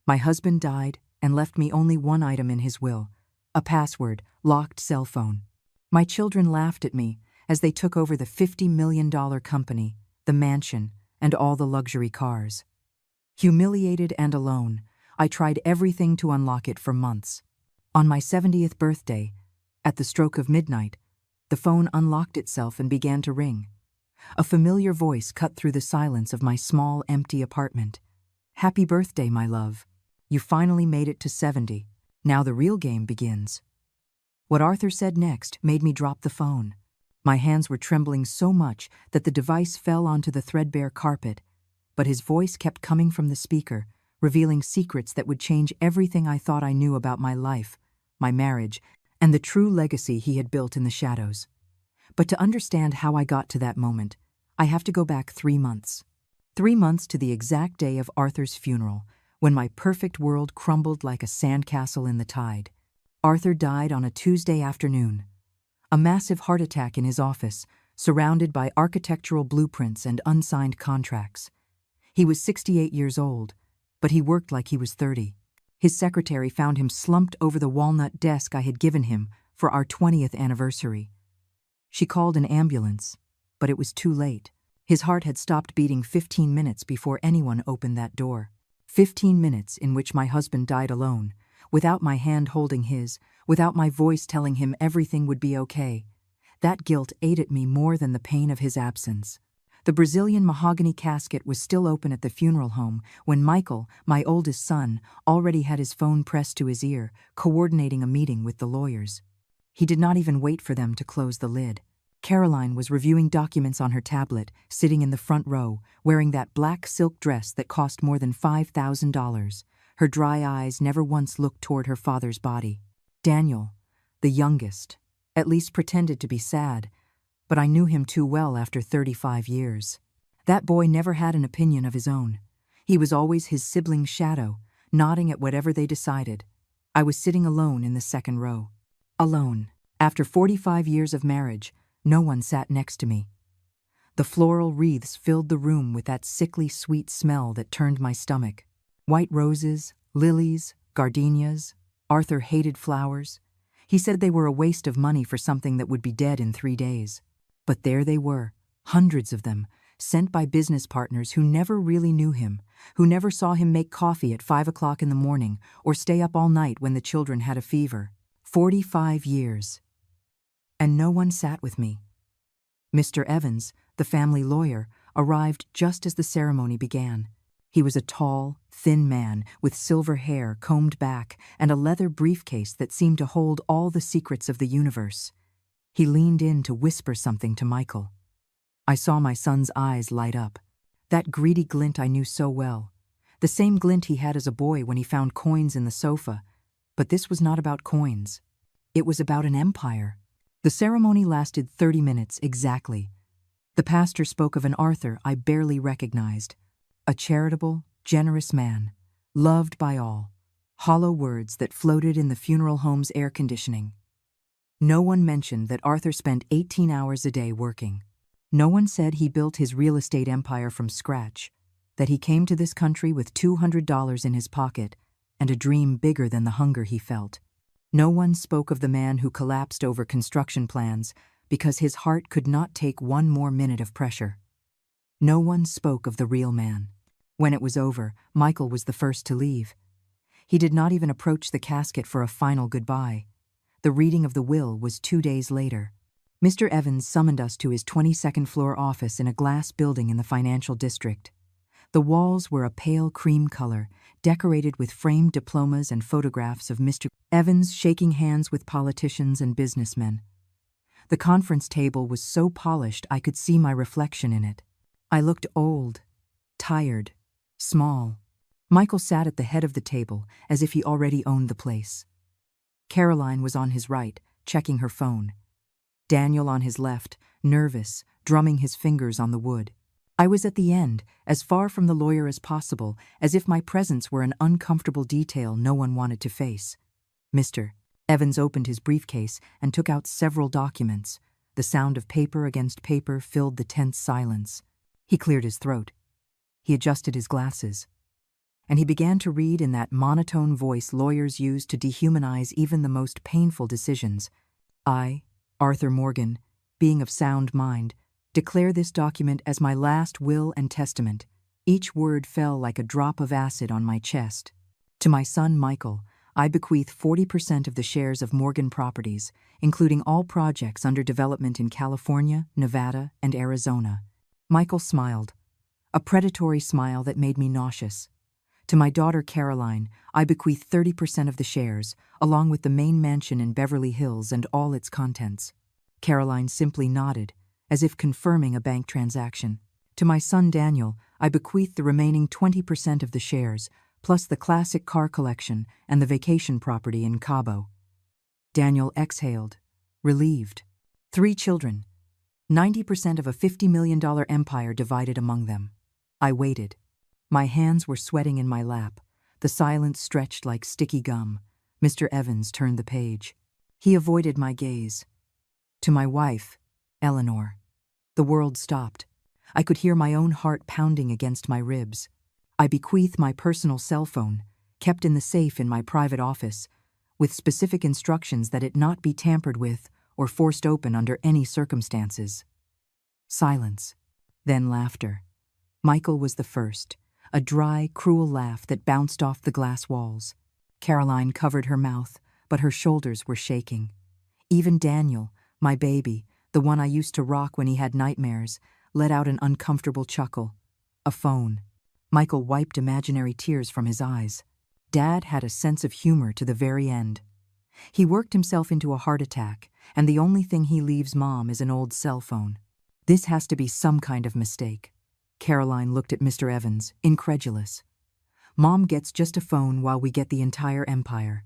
My husband died and left me only one item in his will, a password, locked cell phone. My children laughed at me as they took over the $50 million company, the mansion, and all the luxury cars. Humiliated and alone, I tried everything to unlock it for months. On my 70th birthday, at the stroke of midnight, the phone unlocked itself and began to ring. A familiar voice cut through the silence of my small, empty apartment. "Happy birthday, my love. You finally made it to 70. Now the real game begins." What Arthur said next made me drop the phone. My hands were trembling so much that the device fell onto the threadbare carpet, but his voice kept coming from the speaker, revealing secrets that would change everything I thought I knew about my life, my marriage, and the true legacy he had built in the shadows. But to understand how I got to that moment, I have to go back 3 months. 3 months to the exact day of Arthur's funeral, when my perfect world crumbled like a sandcastle in the tide. Arthur died on a Tuesday afternoon. A massive heart attack in his office, surrounded by architectural blueprints and unsigned contracts. He was 68 years old, but he worked like he was 30. His secretary found him slumped over the walnut desk I had given him for our 20th anniversary. She called an ambulance, but it was too late. His heart had stopped beating 15 minutes before anyone opened that door. 15 minutes in which my husband died alone, without my hand holding his, without my voice telling him everything would be okay. That guilt ate at me more than the pain of his absence. The Brazilian mahogany casket was still open at the funeral home when Michael, my oldest son, already had his phone pressed to his ear, coordinating a meeting with the lawyers. He did not even wait for them to close the lid. Caroline was reviewing documents on her tablet, sitting in the front row, wearing that black silk dress that cost more than $5,000. Her dry eyes never once looked toward her father's body. Daniel, the youngest, at least pretended to be sad, but I knew him too well after 35 years. That boy never had an opinion of his own. He was always his sibling's shadow, nodding at whatever they decided. I was sitting alone in the second row. Alone. After 45 years of marriage, no one sat next to me. The floral wreaths filled the room with that sickly sweet smell that turned my stomach. White roses, lilies, gardenias. Arthur hated flowers. He said they were a waste of money for something that would be dead in 3 days. But there they were, hundreds of them, sent by business partners who never really knew him, who never saw him make coffee at 5 o'clock in the morning or stay up all night when the children had a fever. 45 years. And no one sat with me. Mr. Evans, the family lawyer, arrived just as the ceremony began. He was a tall, thin man with silver hair combed back and a leather briefcase that seemed to hold all the secrets of the universe. He leaned in to whisper something to Michael. I saw my son's eyes light up. That greedy glint I knew so well. The same glint he had as a boy when he found coins in the sofa. But this was not about coins. It was about an empire. The ceremony lasted 30 minutes exactly. The pastor spoke of an Arthur I barely recognized. A charitable, generous man, loved by all. Hollow words that floated in the funeral home's air conditioning. No one mentioned that Arthur spent 18 hours a day working. No one said he built his real estate empire from scratch, that he came to this country with $200 in his pocket and a dream bigger than the hunger he felt. No one spoke of the man who collapsed over construction plans because his heart could not take one more minute of pressure. No one spoke of the real man. When it was over, Michael was the first to leave. He did not even approach the casket for a final goodbye. The reading of the will was 2 days later. Mr. Evans summoned us to his 22nd floor office in a glass building in the financial district. The walls were a pale cream color, decorated with framed diplomas and photographs of Mr. Evans shaking hands with politicians and businessmen. The conference table was so polished I could see my reflection in it. I looked old, tired, small. Michael sat at the head of the table as if he already owned the place. Caroline was on his right, checking her phone. Daniel on his left, nervous, drumming his fingers on the wood. I was at the end, as far from the lawyer as possible, as if my presence were an uncomfortable detail no one wanted to face. Mr. Evans opened his briefcase and took out several documents. The sound of paper against paper filled the tense silence. He cleared his throat. He adjusted his glasses. and he began to read in that monotone voice lawyers use to dehumanize even the most painful decisions. I, Arthur Morgan, being of sound mind, declare this document as my last will and testament. Each word fell like a drop of acid on my chest. To my son Michael, I bequeath 40% of the shares of Morgan Properties, including all projects under development in California, Nevada, and Arizona. Michael smiled, a predatory smile that made me nauseous. To my daughter Caroline, I bequeath 30% of the shares, along with the main mansion in Beverly Hills and all its contents. Caroline simply nodded, as if confirming a bank transaction. To my son Daniel, I bequeath the remaining 20% of the shares, plus the classic car collection and the vacation property in Cabo. Daniel exhaled, relieved. 3 children, 90% of a $50 million empire divided among them. I waited. My hands were sweating in my lap. The silence stretched like sticky gum. Mr. Evans turned the page. He avoided my gaze. To my wife, Eleanor. The world stopped. I could hear my own heart pounding against my ribs. I bequeath my personal cell phone, kept in the safe in my private office, with specific instructions that it not be tampered with or forced open under any circumstances. Silence. Then laughter. Michael was the first, a dry, cruel laugh that bounced off the glass walls. Caroline covered her mouth, but her shoulders were shaking. Even Daniel, my baby, the one I used to rock when he had nightmares, let out an uncomfortable chuckle. A phone. Michael wiped imaginary tears from his eyes. Dad had a sense of humor to the very end. He worked himself into a heart attack, and the only thing he leaves Mom is an old cell phone. This has to be some kind of mistake. Caroline looked at Mr. Evans, incredulous. Mom gets just a phone while we get the entire empire.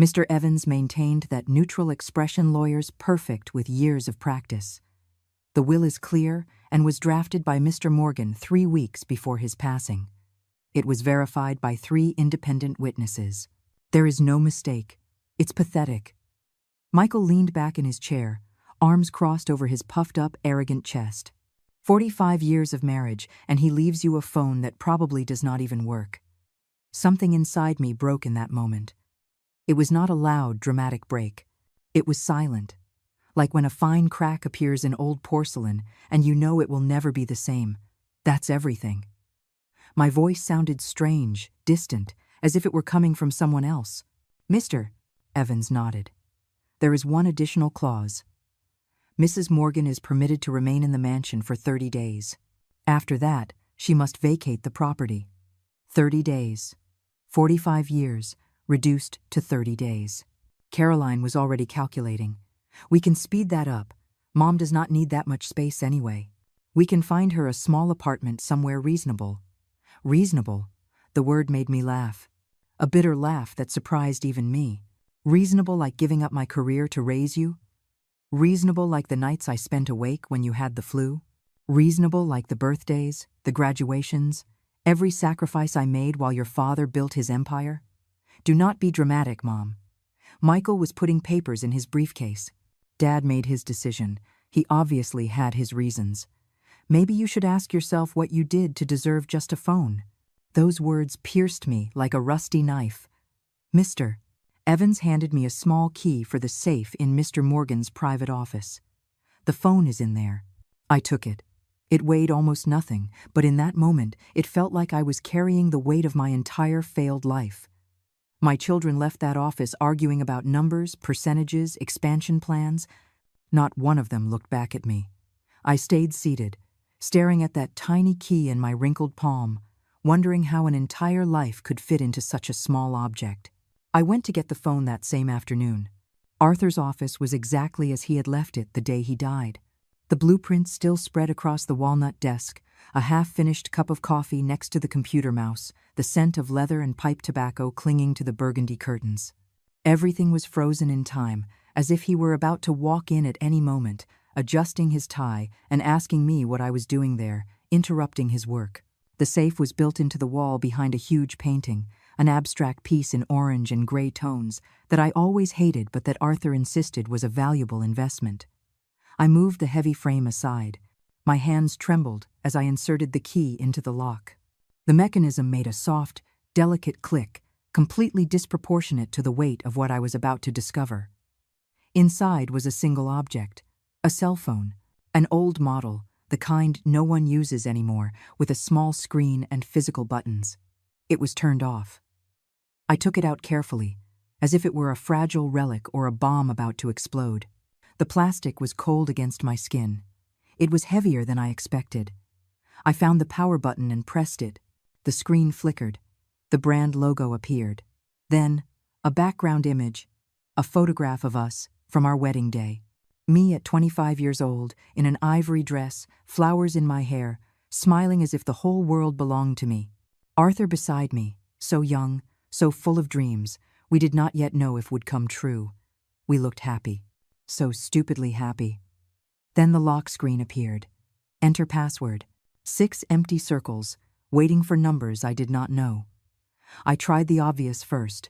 Mr. Evans maintained that neutral expression lawyer's perfect with years of practice. The will is clear and was drafted by Mr. Morgan 3 weeks before his passing. It was verified by 3 independent witnesses. There is no mistake. It's pathetic. Michael leaned back in his chair, arms crossed over his puffed-up, arrogant chest. 45 years of marriage, and he leaves you a phone that probably does not even work. Something inside me broke in that moment. It was not a loud, dramatic break. It was silent, like when a fine crack appears in old porcelain and you know it will never be the same. That's everything. My voice sounded strange, distant, as if it were coming from someone else. Mr. Evans nodded. There is one additional clause. Mrs. Morgan is permitted to remain in the mansion for 30 days. After that, she must vacate the property. 30 days. 45 years, reduced to 30 days. Caroline was already calculating. We can speed that up. Mom does not need that much space anyway. We can find her a small apartment somewhere reasonable. Reasonable. The word made me laugh. A bitter laugh that surprised even me. Reasonable like giving up my career to raise you? Reasonable like the nights I spent awake when you had the flu? Reasonable like the birthdays, the graduations, every sacrifice I made while your father built his empire? Do not be dramatic, Mom. Michael was putting papers in his briefcase. Dad made his decision. He obviously had his reasons. Maybe you should ask yourself what you did to deserve just a phone. Those words pierced me like a rusty knife. Mr. Evans handed me a small key for the safe in Mr. Morgan's private office. The phone is in there. I took it. It weighed almost nothing, but in that moment, it felt like I was carrying the weight of my entire failed life. My children left that office arguing about numbers, percentages, expansion plans. Not one of them looked back at me. I stayed seated, staring at that tiny key in my wrinkled palm, wondering how an entire life could fit into such a small object. I went to get the phone that same afternoon. Arthur's office was exactly as he had left it the day he died. The blueprints still spread across the walnut desk, a half-finished cup of coffee next to the computer mouse, the scent of leather and pipe tobacco clinging to the burgundy curtains. Everything was frozen in time, as if he were about to walk in at any moment, adjusting his tie and asking me what I was doing there, interrupting his work. The safe was built into the wall behind a huge painting, an abstract piece in orange and gray tones that I always hated but that Arthur insisted was a valuable investment. I moved the heavy frame aside. My hands trembled as I inserted the key into the lock. The mechanism made a soft, delicate click, completely disproportionate to the weight of what I was about to discover. Inside was a single object, a cell phone, an old model, the kind no one uses anymore, with a small screen and physical buttons. It was turned off. I took it out carefully, as if it were a fragile relic or a bomb about to explode. The plastic was cold against my skin. It was heavier than I expected. I found the power button and pressed it. The screen flickered. The brand logo appeared. Then, a background image, a photograph of us from our wedding day. Me at 25 years old, in an ivory dress, flowers in my hair, smiling as if the whole world belonged to me. Arthur beside me, so young, so full of dreams, we did not yet know if would come true. We looked happy, so stupidly happy. Then the lock screen appeared. Enter password. 6 empty circles, waiting for numbers I did not know. I tried the obvious first.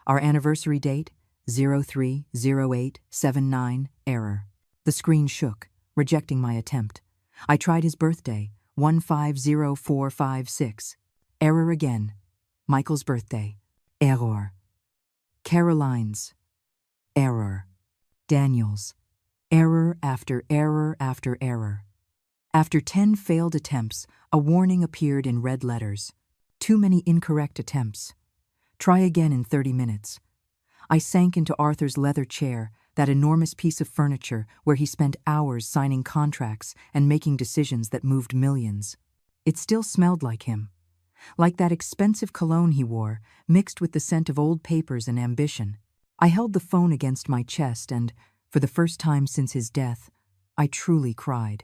Our anniversary date, 03/08/79, error. The screen shook, rejecting my attempt. I tried his birthday, 150456. Error again. Michael's birthday. Error. Caroline's. Error. Daniel's. Error after error after error. After 10 failed attempts, a warning appeared in red letters. Too many incorrect attempts. Try again in 30 minutes. I sank into Arthur's leather chair, that enormous piece of furniture where he spent hours signing contracts and making decisions that moved millions. It still smelled like him. Like that expensive cologne he wore, mixed with the scent of old papers and ambition. I held the phone against my chest and, for the first time since his death, I truly cried.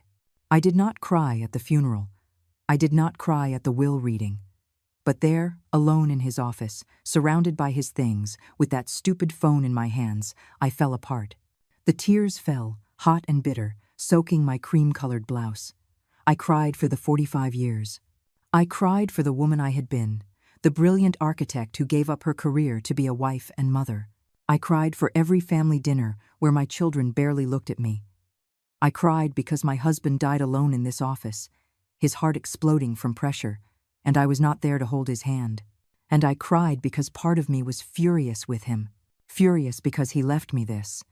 I did not cry at the funeral. I did not cry at the will reading. But there, alone in his office, surrounded by his things, with that stupid phone in my hands, I fell apart. The tears fell, hot and bitter, soaking my cream-colored blouse. I cried for the 45 years. I cried for the woman I had been, the brilliant architect who gave up her career to be a wife and mother. I cried for every family dinner where my children barely looked at me. I cried because my husband died alone in this office, his heart exploding from pressure, and I was not there to hold his hand. And I cried because part of me was furious with him, furious because he left me this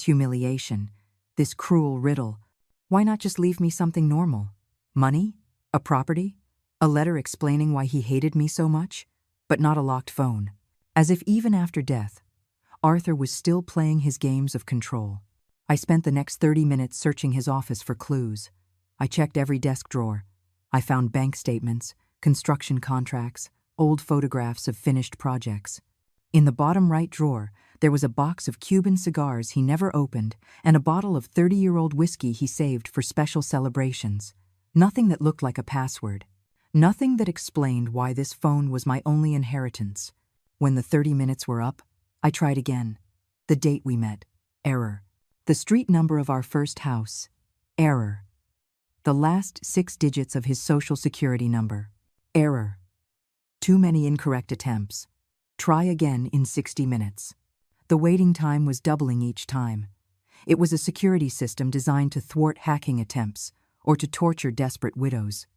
humiliation, this cruel riddle. Why not just leave me something normal? Money? A property? A letter explaining why he hated me so much? But not a locked phone. As if even after death, Arthur was still playing his games of control. I spent the next 30 minutes searching his office for clues. I checked every desk drawer. I found bank statements, construction contracts, old photographs of finished projects. In the bottom right drawer, there was a box of Cuban cigars he never opened and a bottle of 30-year-old whiskey he saved for special celebrations. Nothing that looked like a password. Nothing that explained why this phone was my only inheritance. When the 30 minutes were up, I tried again. The date we met. Error. The street number of our first house. Error. The last 6 digits of his social security number. Error. Too many incorrect attempts. Try again in 60 minutes. The waiting time was doubling each time. It was a security system designed to thwart hacking attempts or to torture desperate widows.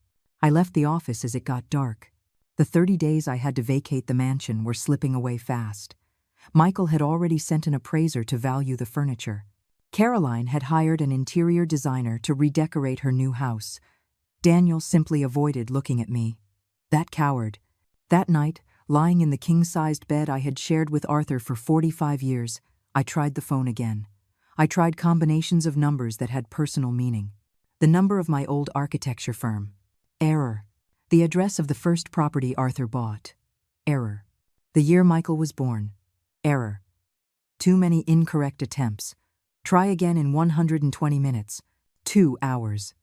I left the office as it got dark. The 30 days I had to vacate the mansion were slipping away fast. Michael had already sent an appraiser to value the furniture. Caroline had hired an interior designer to redecorate her new house. Daniel simply avoided looking at me. That coward. That night, lying in the king-sized bed I had shared with Arthur for 45 years, I tried the phone again. I tried combinations of numbers that had personal meaning. The number of my old architecture firm. Error. The address of the first property Arthur bought. Error. The year Michael was born. Error. Too many incorrect attempts. Try again in 120 minutes. 2 hours.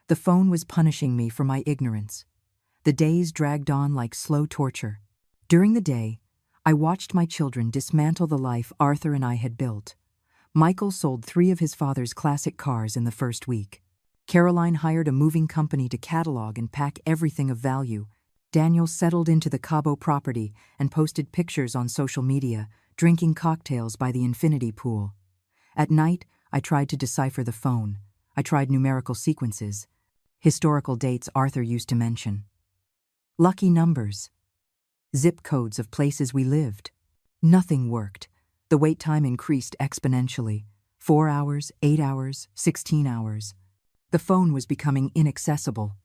The phone was punishing me for my ignorance. The days dragged on like slow torture. During the day, I watched my children dismantle the life Arthur and I had built. Michael sold 3 of his father's classic cars in the first week. Caroline hired a moving company to catalog and pack everything of value. Daniel settled into the Cabo property and posted pictures on social media, drinking cocktails by the infinity pool. At night, I tried to decipher the phone. I tried numerical sequences, historical dates Arthur used to mention. Lucky numbers. zip codes of places we lived. Nothing worked. The wait time increased exponentially. 4 hours, 8 hours, 16 hours. The phone was becoming inaccessible.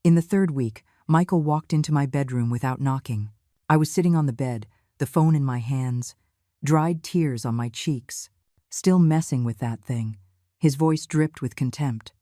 In the third week, Michael walked into my bedroom without knocking. I was sitting on the bed, the phone in my hands, dried tears on my cheeks, still messing with that thing. His voice dripped with contempt.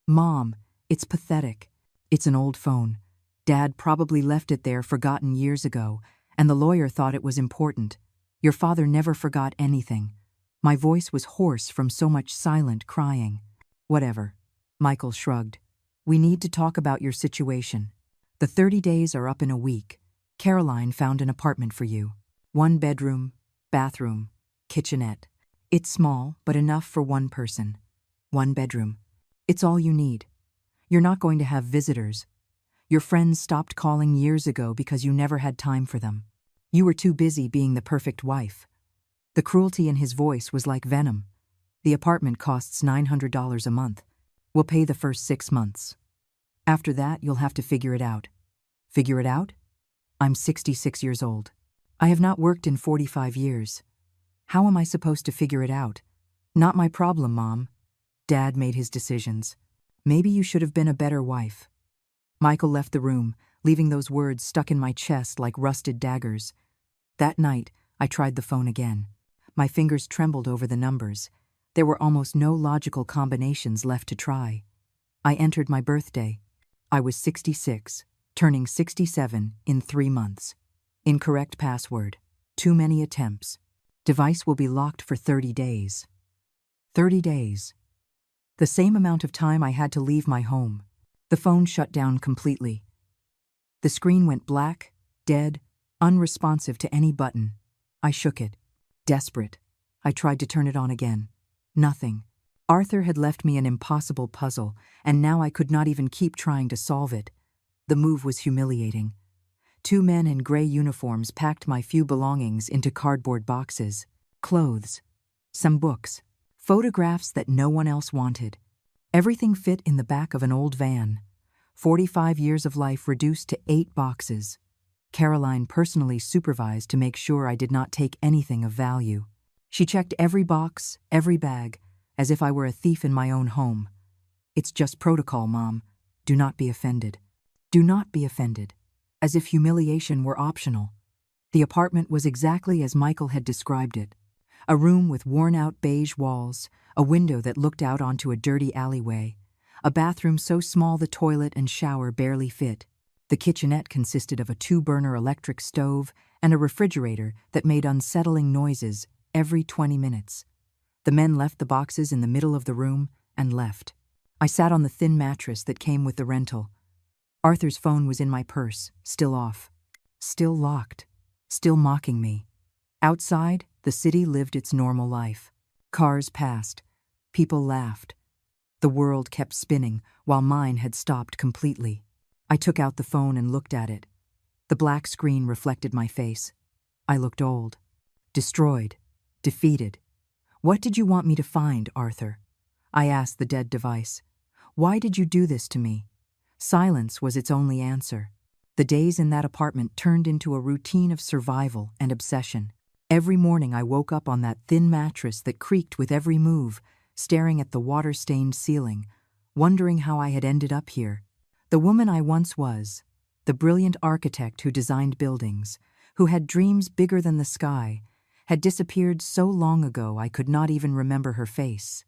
"Mom, it's pathetic. It's an old phone. Dad probably left it there forgotten years ago, and the lawyer thought it was important. Your father never forgot anything." My voice was hoarse from so much silent crying. "Whatever." Michael shrugged. "We need to talk about your situation. The 30 days are up in a week. Caroline found an apartment for you. 1 bedroom, bathroom, kitchenette. It's small, but enough for 1 person. 1 bedroom. It's all you need. You're not going to have visitors. Your friends stopped calling years ago because you never had time for them. You were too busy being the perfect wife." The cruelty in his voice was like venom. "The apartment costs $900 a month. We'll pay the first 6 months. After that, you'll have to figure it out." Figure it out? I'm 66 years old. I have not worked in 45 years. How am I supposed to figure it out? Not my problem, Mom. Dad made his decisions. Maybe you should have been a better wife. Michael left the room, leaving those words stuck in my chest like rusted daggers. That night, I tried the phone again. My fingers trembled over the numbers. There were almost no logical combinations left to try. I entered my birthday. I was 66, turning 67 in 3 months. Incorrect password. Too many attempts. Device will be locked for 30 days. 30 days. The same amount of time I had to leave my home. The phone shut down completely. The screen went black, dead, unresponsive to any button. I shook it. Desperate. I tried to turn it on again. Nothing. Arthur had left me an impossible puzzle, and now I could not even keep trying to solve it. The move was humiliating. 2 men in gray uniforms packed my few belongings into cardboard boxes. Clothes. Some books. Photographs that no one else wanted. Everything fit in the back of an old van. 45 years of life reduced to 8 boxes. Caroline personally supervised to make sure I did not take anything of value. She checked every box, every bag, as if I were a thief in my own home. It's just protocol, Mom. Do not be offended. Do not be offended. As if humiliation were optional. The apartment was exactly as Michael had described it. A room with worn-out beige walls, a window that looked out onto a dirty alleyway, a bathroom so small the toilet and shower barely fit. The kitchenette consisted of a 2-burner electric stove and a refrigerator that made unsettling noises every 20 minutes. The men left the boxes in the middle of the room and left. I sat on the thin mattress that came with the rental. Arthur's phone was in my purse, still off. Still locked. Still mocking me. Outside, the city lived its normal life. Cars passed. People laughed. The world kept spinning while mine had stopped completely. I took out the phone and looked at it. The black screen reflected my face. I looked old. Destroyed. Defeated. "What did you want me to find, Arthur?" I asked the dead device. "Why did you do this to me?" Silence was its only answer. The days in that apartment turned into a routine of survival and obsession. Every morning I woke up on that thin mattress that creaked with every move, staring at the water-stained ceiling, wondering how I had ended up here. The woman I once was, the brilliant architect who designed buildings, who had dreams bigger than the sky, had disappeared so long ago I could not even remember her face.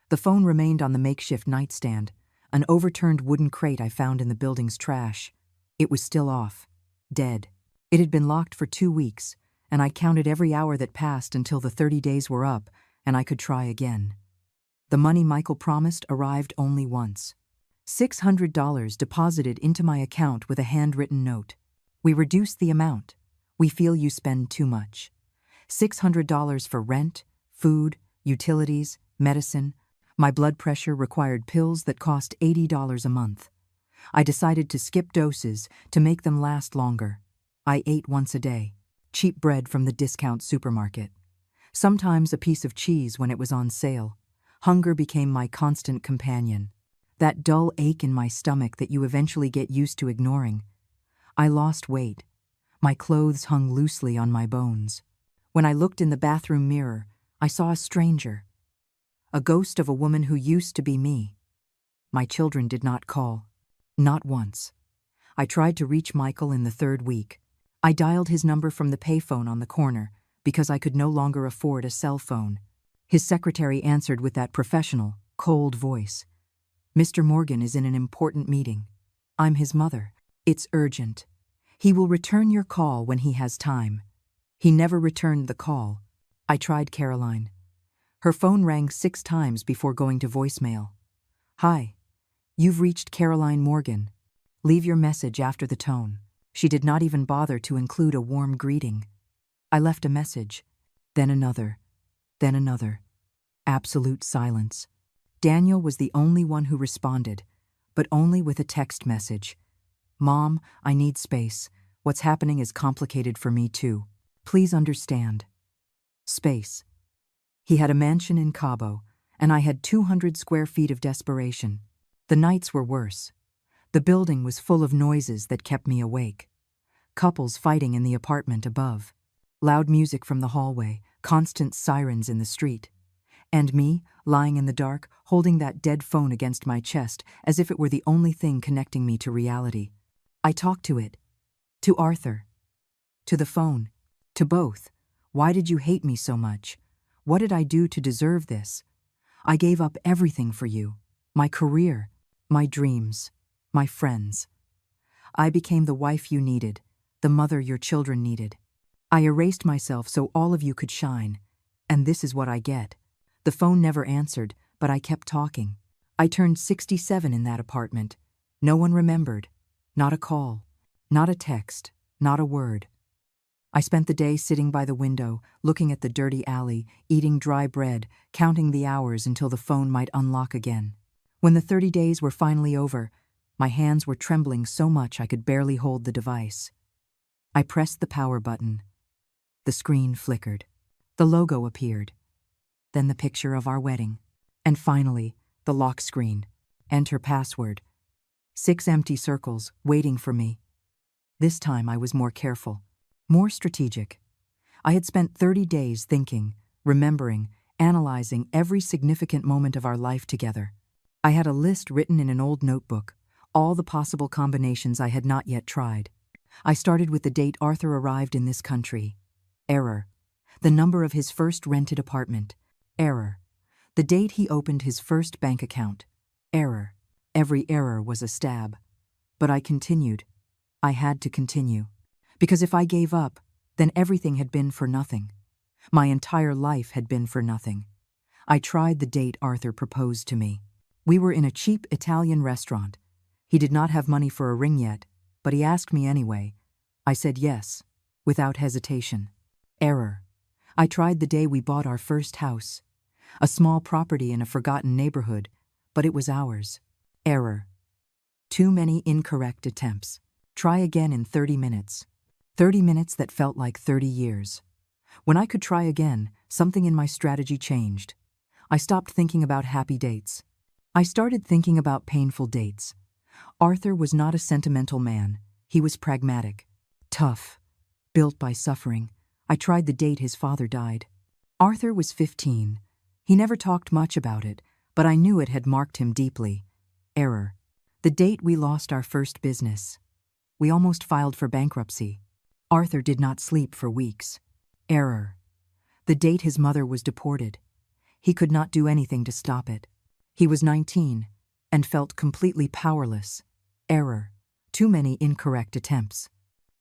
The phone remained on the makeshift nightstand, an overturned wooden crate I found in the building's trash. It was still off. Dead. It had been locked for 2 weeks, and I counted every hour that passed until the 30 days were up, and I could try again. The money Michael promised arrived only once. $600 deposited into my account with a handwritten note. "We reduced the amount. We feel you spend too much. $600 for rent, food, utilities, medicine. My blood pressure required pills that cost $80 a month. I decided to skip doses to make them last longer. I ate once a day. Cheap bread from the discount supermarket. Sometimes a piece of cheese when it was on sale. Hunger became my constant companion. That dull ache in my stomach that you eventually get used to ignoring. I lost weight. My clothes hung loosely on my bones. When I looked in the bathroom mirror, I saw a stranger. A ghost of a woman who used to be me. My children did not call. Not once. I tried to reach Michael in the third week. I dialed his number from the payphone on the corner because I could no longer afford a cell phone. His secretary answered with that professional, cold voice. "Mr. Morgan is in an important meeting. I'm his mother. It's urgent. He will return your call when he has time." He never returned the call. I tried Caroline. Her phone rang 6 times before going to voicemail. "Hi, you've reached Caroline Morgan. Leave your message after the tone." She did not even bother to include a warm greeting. I left a message, then another, then another. Absolute silence. Daniel was the only one who responded, but only with a text message. "Mom, I need space. What's happening is complicated for me too. Please understand." Space. He had a mansion in Cabo, and I had 200 square feet of desperation. The nights were worse. The building was full of noises that kept me awake. Couples fighting in the apartment above. Loud music from the hallway, constant sirens in the street. And me, lying in the dark, holding that dead phone against my chest as if it were the only thing connecting me to reality. I talked to it. To Arthur. To the phone. To both. Why did you hate me so much? What did I do to deserve this? I gave up everything for you. My career. My dreams. My friends. I became the wife you needed, the mother your children needed. I erased myself so all of you could shine. And this is what I get. The phone never answered, but I kept talking. I turned 67 in that apartment. No one remembered. Not a call. Not a text. Not a word. I spent the day sitting by the window, looking at the dirty alley, eating dry bread, counting the hours until the phone might unlock again. When the 30 days were finally over, my hands were trembling so much I could barely hold the device. I pressed the power button. The screen flickered. The logo appeared. Then the picture of our wedding. And finally, the lock screen. Enter password. 6 empty circles, waiting for me. This time I was more careful, more strategic. I had spent 30 days thinking, remembering, analyzing every significant moment of our life together. I had a list written in an old notebook, all the possible combinations I had not yet tried. I started with the date Arthur arrived in this country. Error. The number of his first rented apartment. Error. The date he opened his first bank account. Error. Every error was a stab. But I continued. I had to continue. Because if I gave up, then everything had been for nothing. My entire life had been for nothing. I tried the date Arthur proposed to me. We were in a cheap Italian restaurant. He did not have money for a ring yet, but he asked me anyway. I said yes, without hesitation. Error. I tried the day we bought our first house. A small property in a forgotten neighborhood, but it was ours. Error. Too many incorrect attempts. Try again in 30 minutes. 30 minutes that felt like 30 years. When I could try again, something in my strategy changed. I stopped thinking about happy dates. I started thinking about painful dates. Arthur was not a sentimental man. He was pragmatic. Tough. Built by suffering. I tried the date his father died. Arthur was 15. He never talked much about it, but I knew it had marked him deeply. Error. The date we lost our first business. We almost filed for bankruptcy. Arthur did not sleep for weeks. Error. The date his mother was deported. He could not do anything to stop it. He was 19 and felt completely powerless. Error. Too many incorrect attempts.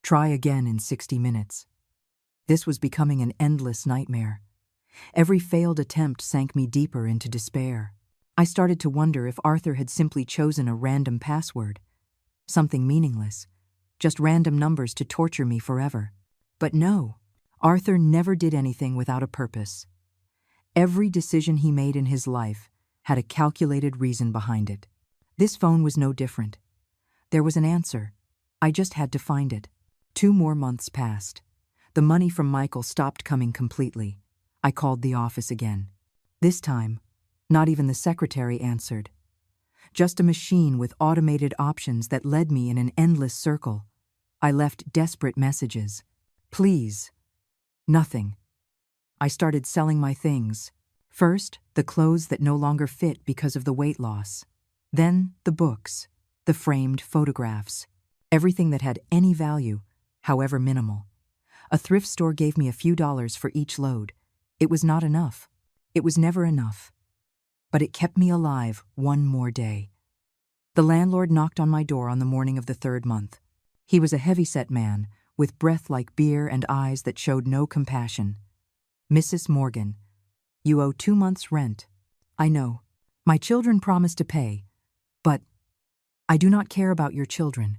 Try again in 60 minutes. This was becoming an endless nightmare. Every failed attempt sank me deeper into despair. I started to wonder if Arthur had simply chosen a random password. Something meaningless. Just random numbers to torture me forever. But no, Arthur never did anything without a purpose. Every decision he made in his life had a calculated reason behind it. This phone was no different. There was an answer. I just had to find it. 2 more months passed. The money from Michael stopped coming completely. I called the office again. This time, not even the secretary answered. Just a machine with automated options that led me in an endless circle. I left desperate messages. Please. Nothing. I started selling my things. First, the clothes that no longer fit because of the weight loss. Then, the books, the framed photographs, everything that had any value, however minimal. A thrift store gave me a few dollars for each load. It was not enough. It was never enough. But it kept me alive one more day. The landlord knocked on my door on the morning of the 3rd month. He was a heavy-set man, with breath like beer and eyes that showed no compassion. "Mrs. Morgan, you owe 2 months' rent. I know. My children promised to pay. But I do not care about your children.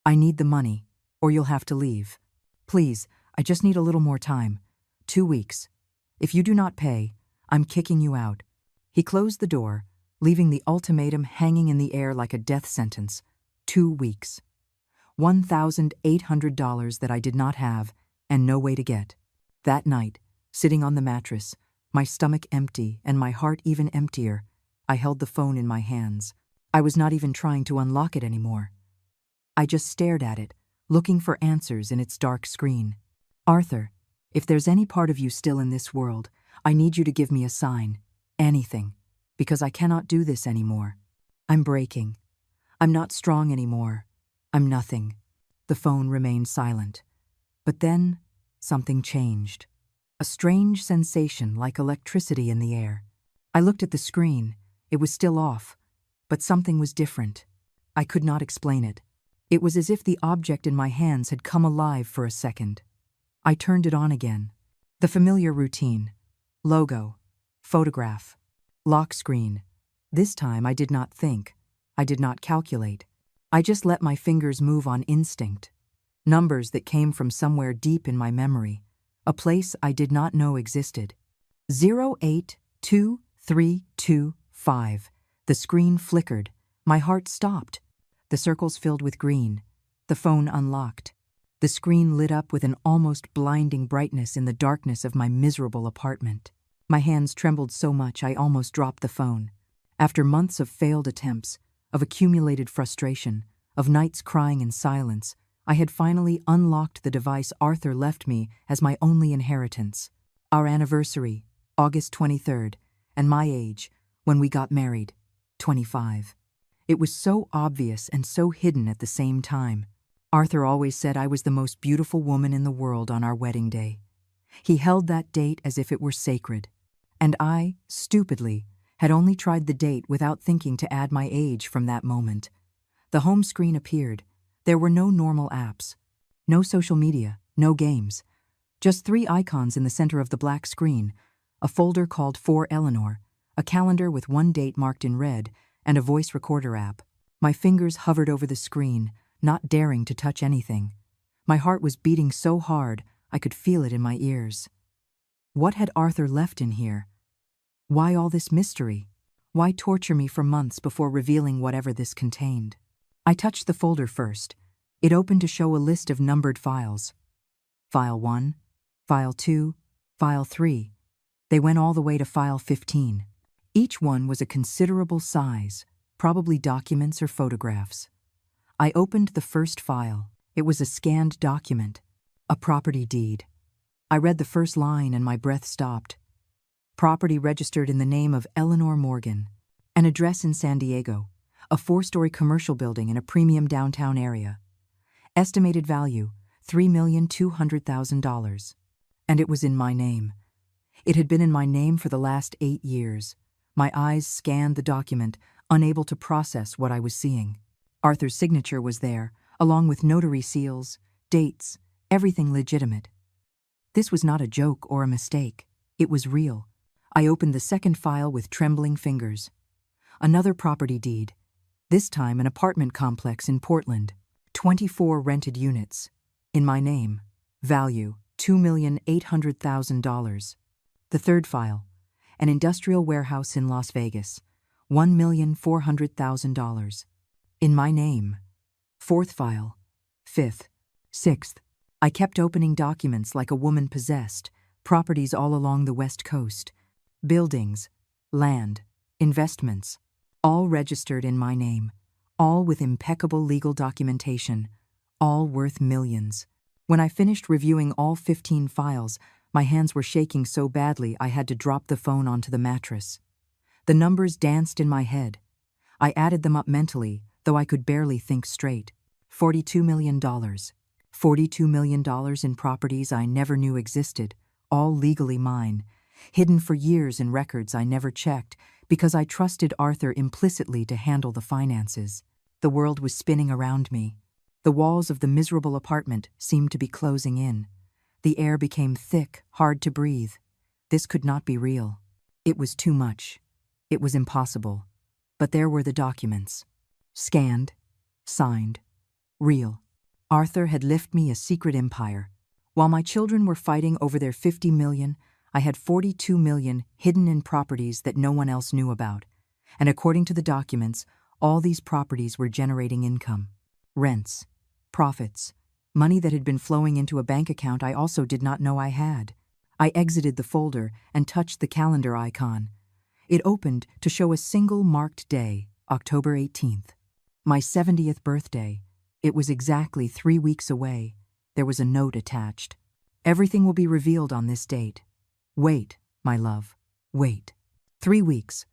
I need the money, or you'll have to leave. Please, I just need a little more time. 2 weeks. If you do not pay, I'm kicking you out." He closed the door, leaving the ultimatum hanging in the air like a death sentence. 2 weeks. $1,800 that I did not have and no way to get. That night, sitting on the mattress, my stomach empty and my heart even emptier, I held the phone in my hands. I was not even trying to unlock it anymore. I just stared at it, looking for answers in its dark screen. "Arthur, if there's any part of you still in this world, I need you to give me a sign. Anything. Because I cannot do this anymore. I'm breaking. I'm not strong anymore. I'm nothing." The phone remained silent. But then, something changed. A strange sensation like electricity in the air. I looked at the screen. It was still off. But something was different. I could not explain it. It was as if the object in my hands had come alive for a second. I turned it on again. The familiar routine. Logo. Photograph. Lock screen. This time I did not think. I did not calculate. I just let my fingers move on instinct. Numbers that came from somewhere deep in my memory. A place I did not know existed. 082325. The screen flickered. My heart stopped. The circles filled with green. The phone unlocked. The screen lit up with an almost blinding brightness in the darkness of my miserable apartment. My hands trembled so much I almost dropped the phone. After months of failed attempts, of accumulated frustration, of nights crying in silence, I had finally unlocked the device Arthur left me as my only inheritance. Our anniversary, August 23rd, and my age, when we got married, 25. It was so obvious and so hidden at the same time. Arthur always said I was the most beautiful woman in the world on our wedding day. He held that date as if it were sacred. And I, stupidly, had only tried the date without thinking to add my age from that moment. The home screen appeared. There were no normal apps, no social media, no games. Just 3 icons in the center of the black screen, a folder called For Eleanor, a calendar with one date marked in red, and a voice recorder app. My fingers hovered over the screen, not daring to touch anything. My heart was beating so hard I could feel it in my ears. What had Arthur left in here? Why all this mystery? Why torture me for months before revealing whatever this contained? I touched the folder first. It opened to show a list of numbered files. File 1, File 2, File 3. They went all the way to File 15. Each one was a considerable size, probably documents or photographs. I opened the first file. It was a scanned document, a property deed. I read the first line and my breath stopped. Property registered in the name of Eleanor Morgan. An address in San Diego. A 4-story commercial building in a premium downtown area. Estimated value, $3,200,000. And it was in my name. It had been in my name for the last 8 years. My eyes scanned the document, unable to process what I was seeing. Arthur's signature was there, along with notary seals, dates, everything legitimate. This was not a joke or a mistake. It was real. I opened the second file with trembling fingers. Another property deed. This time an apartment complex in Portland. 24 rented units. In my name. Value, $2,800,000. The third file. An industrial warehouse in Las Vegas. $1,400,000. In my name. Fourth file. Fifth. Sixth. I kept opening documents like a woman possessed. Properties all along the West Coast. Buildings. Land. Investments. All registered in my name. All with impeccable legal documentation. all worth millions. When I finished reviewing all 15 files, my hands were shaking so badly I had to drop the phone onto the mattress. The numbers danced in my head. I added them up mentally, though I could barely think straight. $42 million. $42 million in properties I never knew existed, all legally mine, hidden for years in records I never checked because I trusted Arthur implicitly to handle the finances. The world was spinning around me. The walls of the miserable apartment seemed to be closing in. The air became thick, hard to breathe. This could not be real. It was too much. It was impossible. But there were the documents. Scanned, signed, real. Arthur had left me a secret empire. While my children were fighting over their $50 million, I had $42 million hidden in properties that no one else knew about. And according to the documents, all these properties were generating income. Rents, profits, money that had been flowing into a bank account I also did not know I had. I exited the folder and touched the calendar icon. It opened to show a single marked day, October 18th. My 70th birthday. It was exactly 3 weeks away. There was a note attached. Everything will be revealed on this date. Wait, my love, wait. 3 weeks.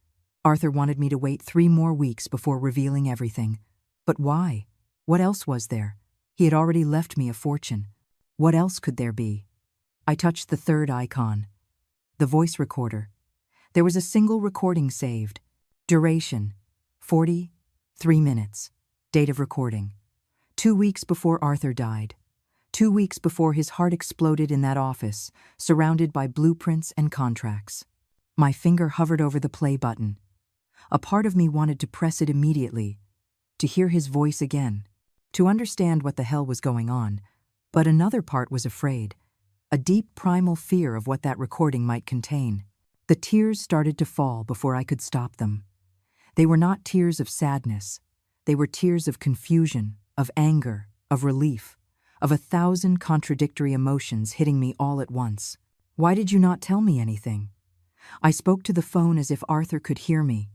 Arthur wanted me to wait 3 more weeks before revealing everything. But why? What else was there? He had already left me a fortune. What else could there be? I touched the third icon. The voice recorder. There was a single recording saved. Duration, 43 minutes. Date of recording. 2 weeks before Arthur died. 2 weeks before his heart exploded in that office, surrounded by blueprints and contracts. My finger hovered over the play button. A part of me wanted to press it immediately, to hear his voice again, to understand what the hell was going on, but another part was afraid, a deep primal fear of what that recording might contain. The tears started to fall before I could stop them. They were not tears of sadness. They were tears of confusion, of anger, of relief, of 1,000 contradictory emotions hitting me all at once. Why did you not tell me anything? I spoke to the phone as if Arthur could hear me.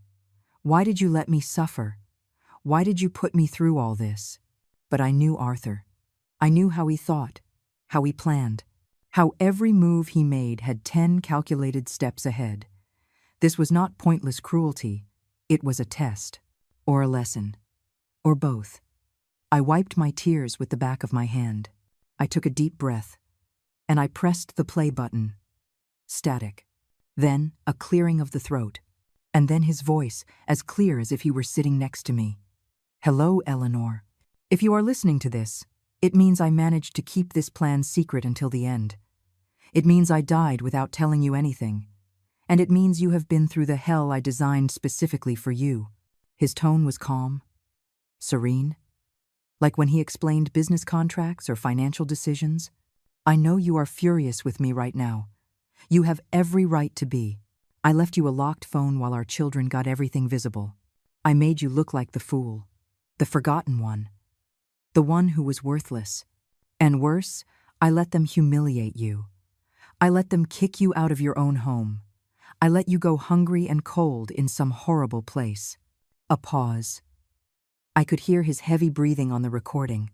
Why did you let me suffer? Why did you put me through all this? But I knew Arthur. I knew how he thought, how he planned, how every move he made had 10 calculated steps ahead. This was not pointless cruelty. It was a test, or a lesson, or both. I wiped my tears with the back of my hand. I took a deep breath, and I pressed the play button. Static. Then a clearing of the throat, and then his voice, as clear as if he were sitting next to me. Hello, Eleanor. If you are listening to this, it means I managed to keep this plan secret until the end. It means I died without telling you anything. And it means you have been through the hell I designed specifically for you. His tone was calm, serene, like when he explained business contracts or financial decisions. I know you are furious with me right now. You have every right to be. I left you a locked phone while our children got everything visible. I made you look like the fool, the forgotten one, the one who was worthless. And worse, I let them humiliate you. I let them kick you out of your own home. I let you go hungry and cold in some horrible place. A pause. I could hear his heavy breathing on the recording.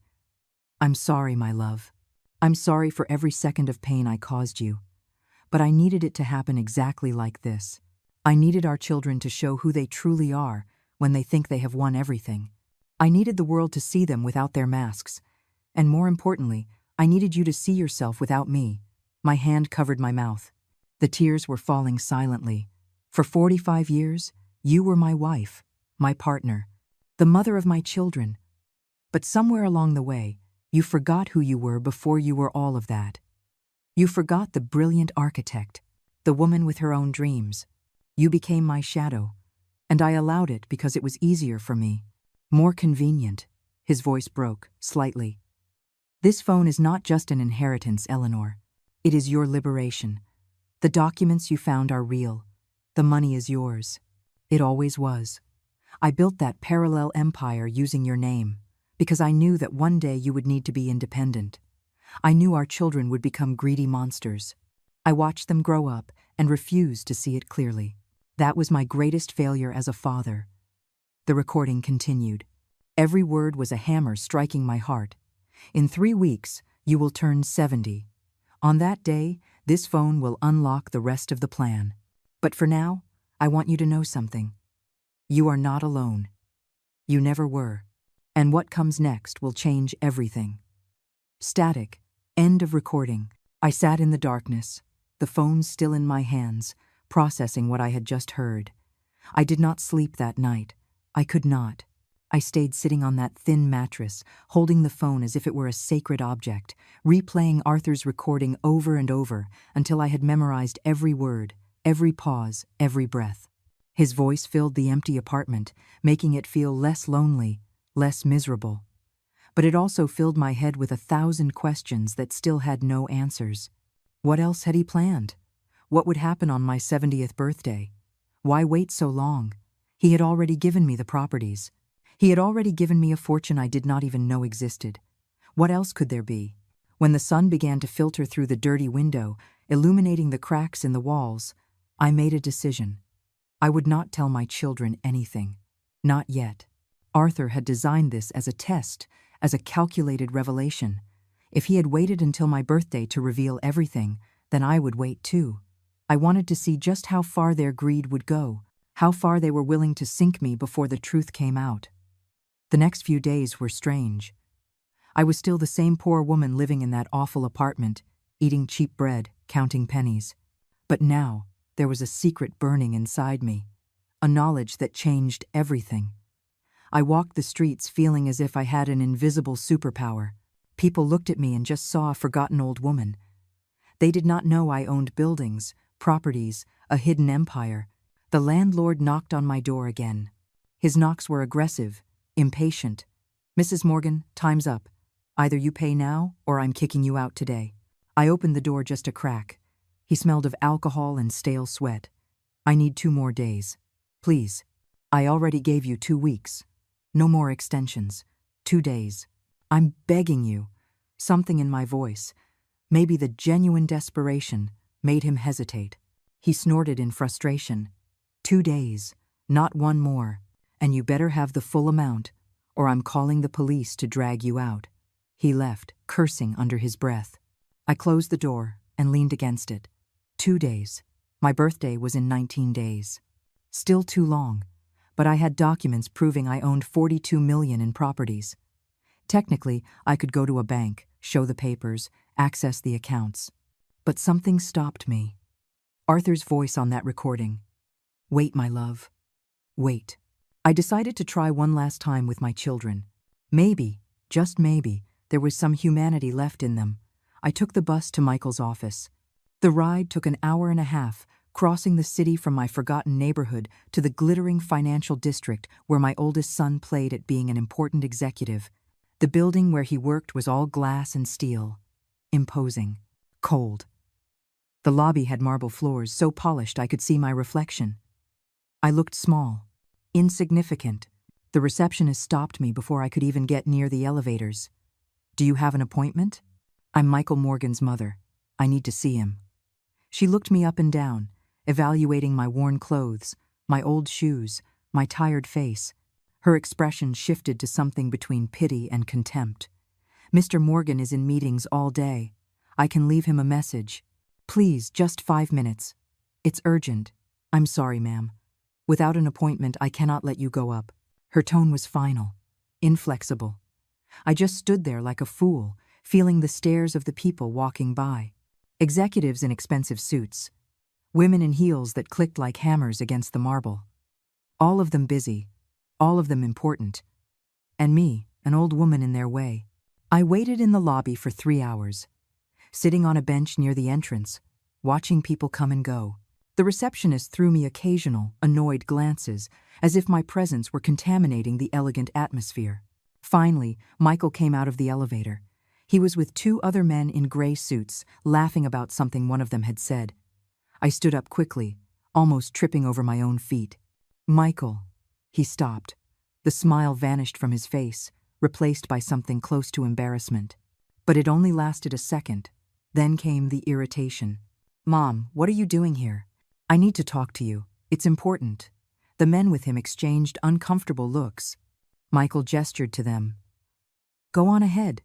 I'm sorry, my love. I'm sorry for every second of pain I caused you. But I needed it to happen exactly like this. I needed our children to show who they truly are when they think they have won everything. I needed the world to see them without their masks. And more importantly, I needed you to see yourself without me. My hand covered my mouth. The tears were falling silently. For 45 years, you were my wife, my partner, the mother of my children. But somewhere along the way, you forgot who you were before you were all of that. You forgot the brilliant architect, the woman with her own dreams. You became my shadow, and I allowed it because it was easier for me, more convenient. His voice broke, slightly. This phone is not just an inheritance, Eleanor. It is your liberation. The documents you found are real. The money is yours. It always was. I built that parallel empire using your name, because I knew that one day you would need to be independent. I knew our children would become greedy monsters. I watched them grow up and refused to see it clearly. That was my greatest failure as a father. The recording continued. Every word was a hammer striking my heart. In 3 weeks, you will turn 70. On that day, this phone will unlock the rest of the plan. But for now, I want you to know something. You are not alone. You never were. And what comes next will change everything. Static. End of recording. I sat in the darkness, the phone still in my hands, processing what I had just heard. I did not sleep that night. I could not. I stayed sitting on that thin mattress, holding the phone as if it were a sacred object, replaying Arthur's recording over and over until I had memorized every word, every pause, every breath. His voice filled the empty apartment, making it feel less lonely, less miserable. But it also filled my head with 1,000 questions that still had no answers. What else had he planned? What would happen on my 70th birthday? Why wait so long? He had already given me the properties. He had already given me a fortune I did not even know existed. What else could there be? When the sun began to filter through the dirty window, illuminating the cracks in the walls, I made a decision. I would not tell my children anything. Not yet. Arthur had designed this as a test, as a calculated revelation. If he had waited until my birthday to reveal everything, then I would wait too. I wanted to see just how far their greed would go, how far they were willing to sink me before the truth came out. The next few days were strange. I was still the same poor woman living in that awful apartment, eating cheap bread, counting pennies. But now, there was a secret burning inside me, a knowledge that changed everything. I walked the streets feeling as if I had an invisible superpower. People looked at me and just saw a forgotten old woman. They did not know I owned buildings, properties, a hidden empire. The landlord knocked on my door again. His knocks were aggressive, impatient. "Mrs. Morgan, time's up. Either you pay now, or I'm kicking you out today." I opened the door just a crack. He smelled of alcohol and stale sweat. "I need 2 more days. Please. I already gave you 2 weeks. No more extensions. 2 days. I'm begging you." Something in my voice, maybe the genuine desperation, made him hesitate. He snorted in frustration. 2 days, not 1 more. And you better have the full amount, or I'm calling the police to drag you out. He left, cursing under his breath. I closed the door and leaned against it. 2 days. My birthday was in 19 days. Still too long, but I had documents proving I owned $42 million in properties. Technically, I could go to a bank, show the papers, access the accounts. But something stopped me. Arthur's voice on that recording. "Wait, my love. Wait." I decided to try one last time with my children. Maybe, just maybe, there was some humanity left in them. I took the bus to Michael's office. The ride took an hour and a half, crossing the city from my forgotten neighborhood to the glittering financial district where my oldest son played at being an important executive. The building where he worked was all glass and steel. Imposing. Cold. The lobby had marble floors so polished I could see my reflection. I looked small. Insignificant. The receptionist stopped me before I could even get near the elevators. "Do you have an appointment?" "I'm Michael Morgan's mother. I need to see him." She looked me up and down, evaluating my worn clothes, my old shoes, my tired face. Her expression shifted to something between pity and contempt. "Mr. Morgan is in meetings all day. I can leave him a message. Please, just 5 minutes. It's urgent. I'm sorry, ma'am. Without an appointment, I cannot let you go up." Her tone was final, inflexible. I just stood there like a fool, feeling the stares of the people walking by. Executives in expensive suits. Women in heels that clicked like hammers against the marble. All of them busy, all of them important. And me, an old woman in their way. I waited in the lobby for 3 hours, sitting on a bench near the entrance, watching people come and go. The receptionist threw me occasional, annoyed glances, as if my presence were contaminating the elegant atmosphere. Finally, Michael came out of the elevator. He was with 2 other men in gray suits, laughing about something one of them had said. I stood up quickly, almost tripping over my own feet. "Michael." He stopped. The smile vanished from his face, replaced by something close to embarrassment. But it only lasted a second. Then came the irritation. "Mom, what are you doing here? I need to talk to you. It's important." The men with him exchanged uncomfortable looks. Michael gestured to them. "Go on ahead.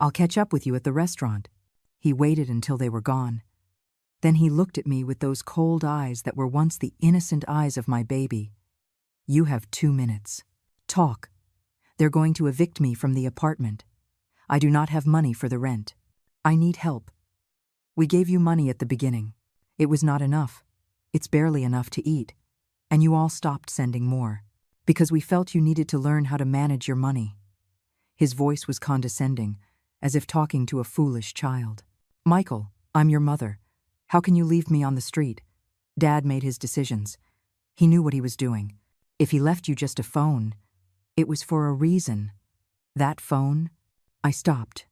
I'll catch up with you at the restaurant." He waited until they were gone. Then he looked at me with those cold eyes that were once the innocent eyes of my baby. "You have 2 minutes. Talk. They're going to evict me from the apartment. I do not have money for the rent. I need help. We gave you money at the beginning. It was not enough. It's barely enough to eat. And you all stopped sending more, because we felt you needed to learn how to manage your money." His voice was condescending, as if talking to a foolish child. "Michael, I'm your mother. How can you leave me on the street? Dad made his decisions. He knew what he was doing. If he left you just a phone, it was for a reason. That phone?" I stopped.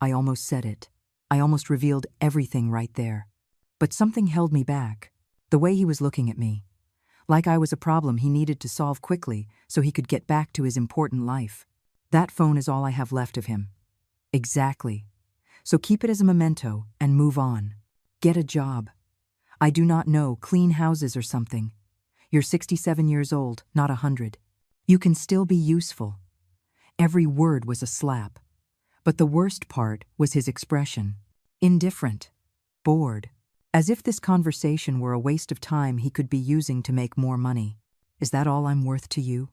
I almost said it. I almost revealed everything right there. But something held me back. The way he was looking at me. Like I was a problem he needed to solve quickly so he could get back to his important life. "That phone is all I have left of him." "Exactly. So keep it as a memento and move on. Get a job. I do not know, clean houses or something. You're 67 years old, not 100. You can still be useful." Every word was a slap. But the worst part was his expression. Indifferent. Bored. As if this conversation were a waste of time he could be using to make more money. "Is that all I'm worth to you?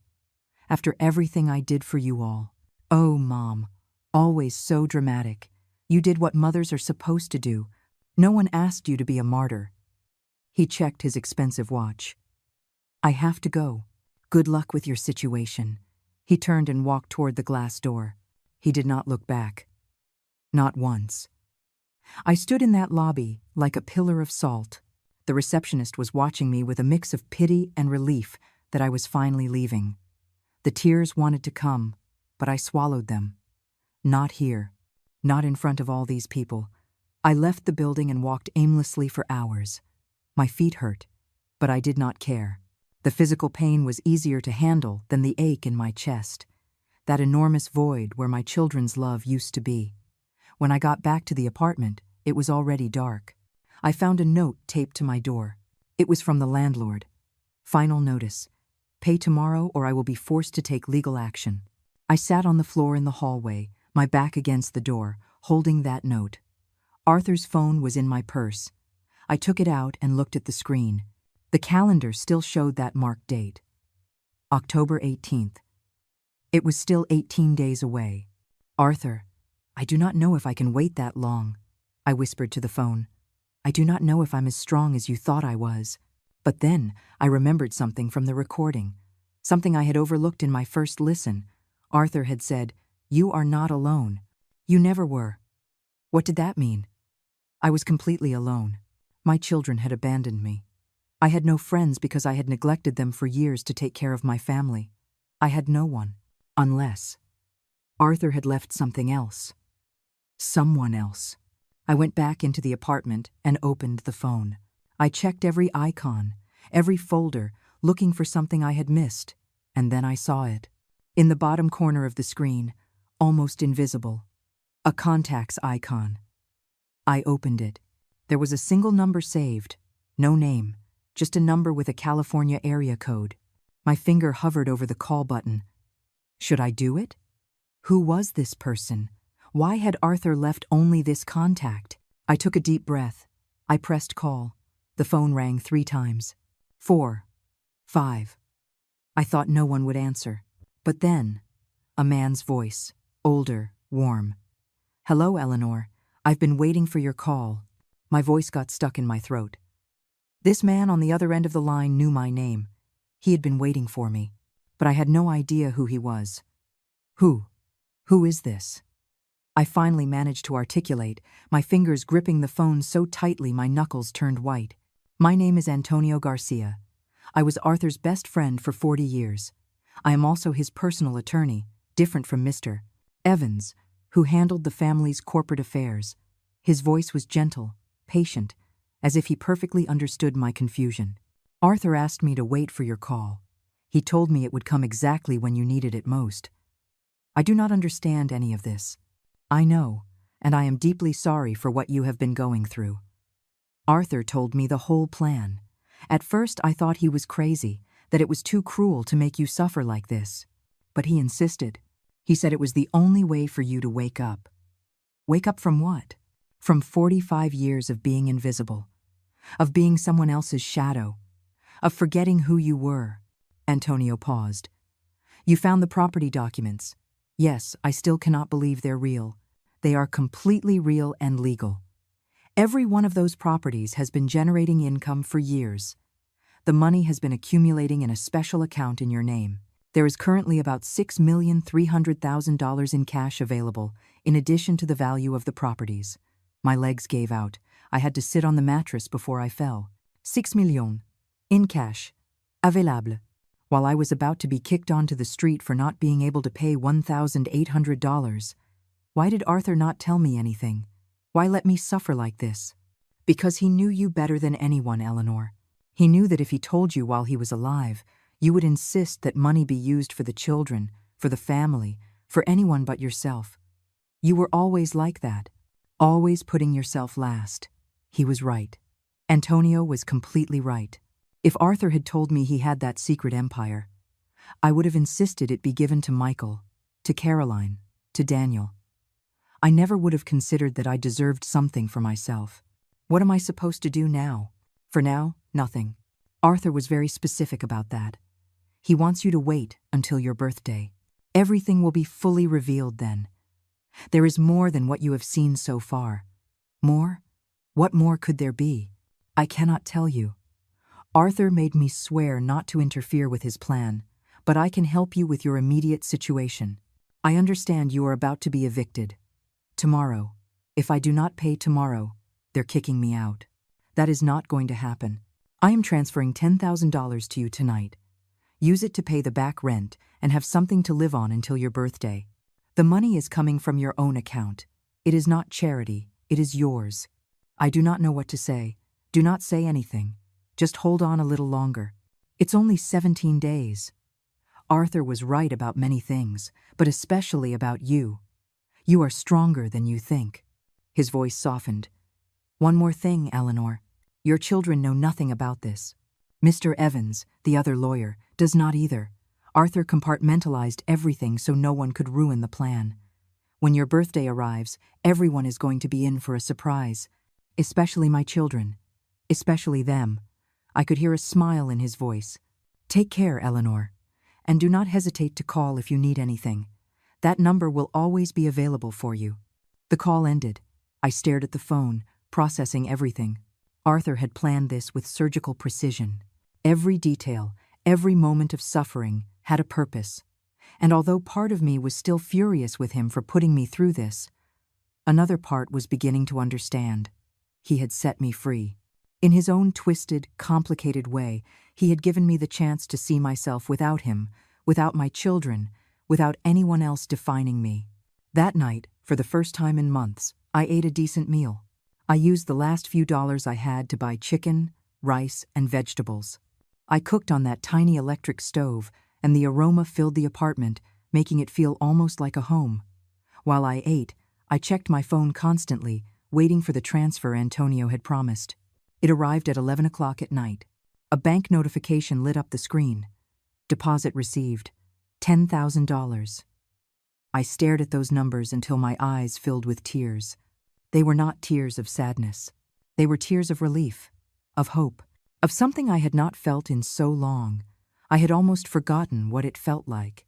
After everything I did for you all? Oh, Mom. Always so dramatic. You did what mothers are supposed to do. No one asked you to be a martyr." He checked his expensive watch. "I have to go. Good luck with your situation." He turned and walked toward the glass door. He did not look back. Not once. I stood in that lobby like a pillar of salt. The receptionist was watching me with a mix of pity and relief that I was finally leaving. The tears wanted to come, but I swallowed them. Not here. Not in front of all these people. I left the building and walked aimlessly for hours. My feet hurt, but I did not care. The physical pain was easier to handle than the ache in my chest. That enormous void where my children's love used to be. When I got back to the apartment, it was already dark. I found a note taped to my door. It was from the landlord. "Final notice. Pay tomorrow or I will be forced to take legal action." I sat on the floor in the hallway, my back against the door, holding that note. Arthur's phone was in my purse. I took it out and looked at the screen. The calendar still showed that marked date. October 18th. It was still 18 days away. "Arthur, I do not know if I can wait that long," I whispered to the phone. "I do not know if I'm as strong as you thought I was." But then I remembered something from the recording, something I had overlooked in my first listen. Arthur had said, "You are not alone. You never were." What did that mean? I was completely alone. My children had abandoned me. I had no friends because I had neglected them for years to take care of my family. I had no one, unless Arthur had left something else. Someone else. I went back into the apartment and opened the phone. I checked every icon, every folder, looking for something I had missed, and then I saw it. In the bottom corner of the screen, almost invisible, a contacts icon. I opened it. There was a single number saved, no name, just a number with a California area code. My finger hovered over the call button. Should I do it? Who was this person? Why had Arthur left only this contact? I took a deep breath. I pressed call. The phone rang 3 times. 4. 5. I thought no one would answer. But then, a man's voice, older, warm. "Hello, Eleanor. I've been waiting for your call." My voice got stuck in my throat. This man on the other end of the line knew my name. He had been waiting for me, but I had no idea who he was. Who is this? I finally managed to articulate, my fingers gripping the phone so tightly my knuckles turned white. "My name is Antonio Garcia. I was Arthur's best friend for 40 years. I am also his personal attorney, different from Mr. Evans, who handled the family's corporate affairs." His voice was gentle, patient, as if he perfectly understood my confusion. "Arthur asked me to wait for your call. He told me it would come exactly when you needed it most. I do not understand any of this. I know, and I am deeply sorry for what you have been going through." Arthur told me the whole plan. At first I thought he was crazy, that it was too cruel to make you suffer like this. But he insisted. He said it was the only way for you to wake up. Wake up from what? From 45 years of being invisible, of being someone else's shadow, of forgetting who you were. Antonio paused. You found the property documents. Yes, I still cannot believe they're real. They are completely real and legal. Every one of those properties has been generating income for years. The money has been accumulating in a special account in your name. There is currently about $6,300,000 in cash available, in addition to the value of the properties. My legs gave out. I had to sit on the mattress before I fell. 6 millions. In cash. Available. While I was about to be kicked onto the street for not being able to pay $1,800. Why did Arthur not tell me anything? Why let me suffer like this? Because he knew you better than anyone, Eleanor. He knew that if he told you while he was alive, you would insist that money be used for the children, for the family, for anyone but yourself. You were always like that, always putting yourself last. He was right. Antonio was completely right. If Arthur had told me he had that secret empire, I would have insisted it be given to Michael, to Caroline, to Daniel. I never would have considered that I deserved something for myself. What am I supposed to do now? For now, nothing. Arthur was very specific about that. He wants you to wait until your birthday. Everything will be fully revealed then. There is more than what you have seen so far. More? What more could there be? I cannot tell you. Arthur made me swear not to interfere with his plan, but I can help you with your immediate situation. I understand you are about to be evicted. Tomorrow. If I do not pay tomorrow, they're kicking me out. That is not going to happen. I am transferring $10,000 to you tonight. Use it to pay the back rent and have something to live on until your birthday. The money is coming from your own account. It is not charity, it is yours. I do not know what to say. Do not say anything. Just hold on a little longer. It's only 17 days. Arthur was right about many things, but especially about you. You are stronger than you think. His voice softened. One more thing, Eleanor. Your children know nothing about this. Mr. Evans, the other lawyer, does not either. Arthur compartmentalized everything so no one could ruin the plan. When your birthday arrives, everyone is going to be in for a surprise. Especially my children. Especially them. I could hear a smile in his voice. Take care, Eleanor. And do not hesitate to call if you need anything. That number will always be available for you. The call ended. I stared at the phone, processing everything. Arthur had planned this with surgical precision. Every detail, every moment of suffering had a purpose. And although part of me was still furious with him for putting me through this, another part was beginning to understand. He had set me free. In his own twisted, complicated way, he had given me the chance to see myself without him, without my children, without anyone else defining me. That night, for the first time in months, I ate a decent meal. I used the last few dollars I had to buy chicken, rice, and vegetables. I cooked on that tiny electric stove, and the aroma filled the apartment, making it feel almost like a home. While I ate, I checked my phone constantly, waiting for the transfer Antonio had promised. It arrived at 11 o'clock at night. A bank notification lit up the screen. Deposit received. $10,000. I stared at those numbers until my eyes filled with tears. They were not tears of sadness. They were tears of relief, of hope, of something I had not felt in so long. I had almost forgotten what it felt like.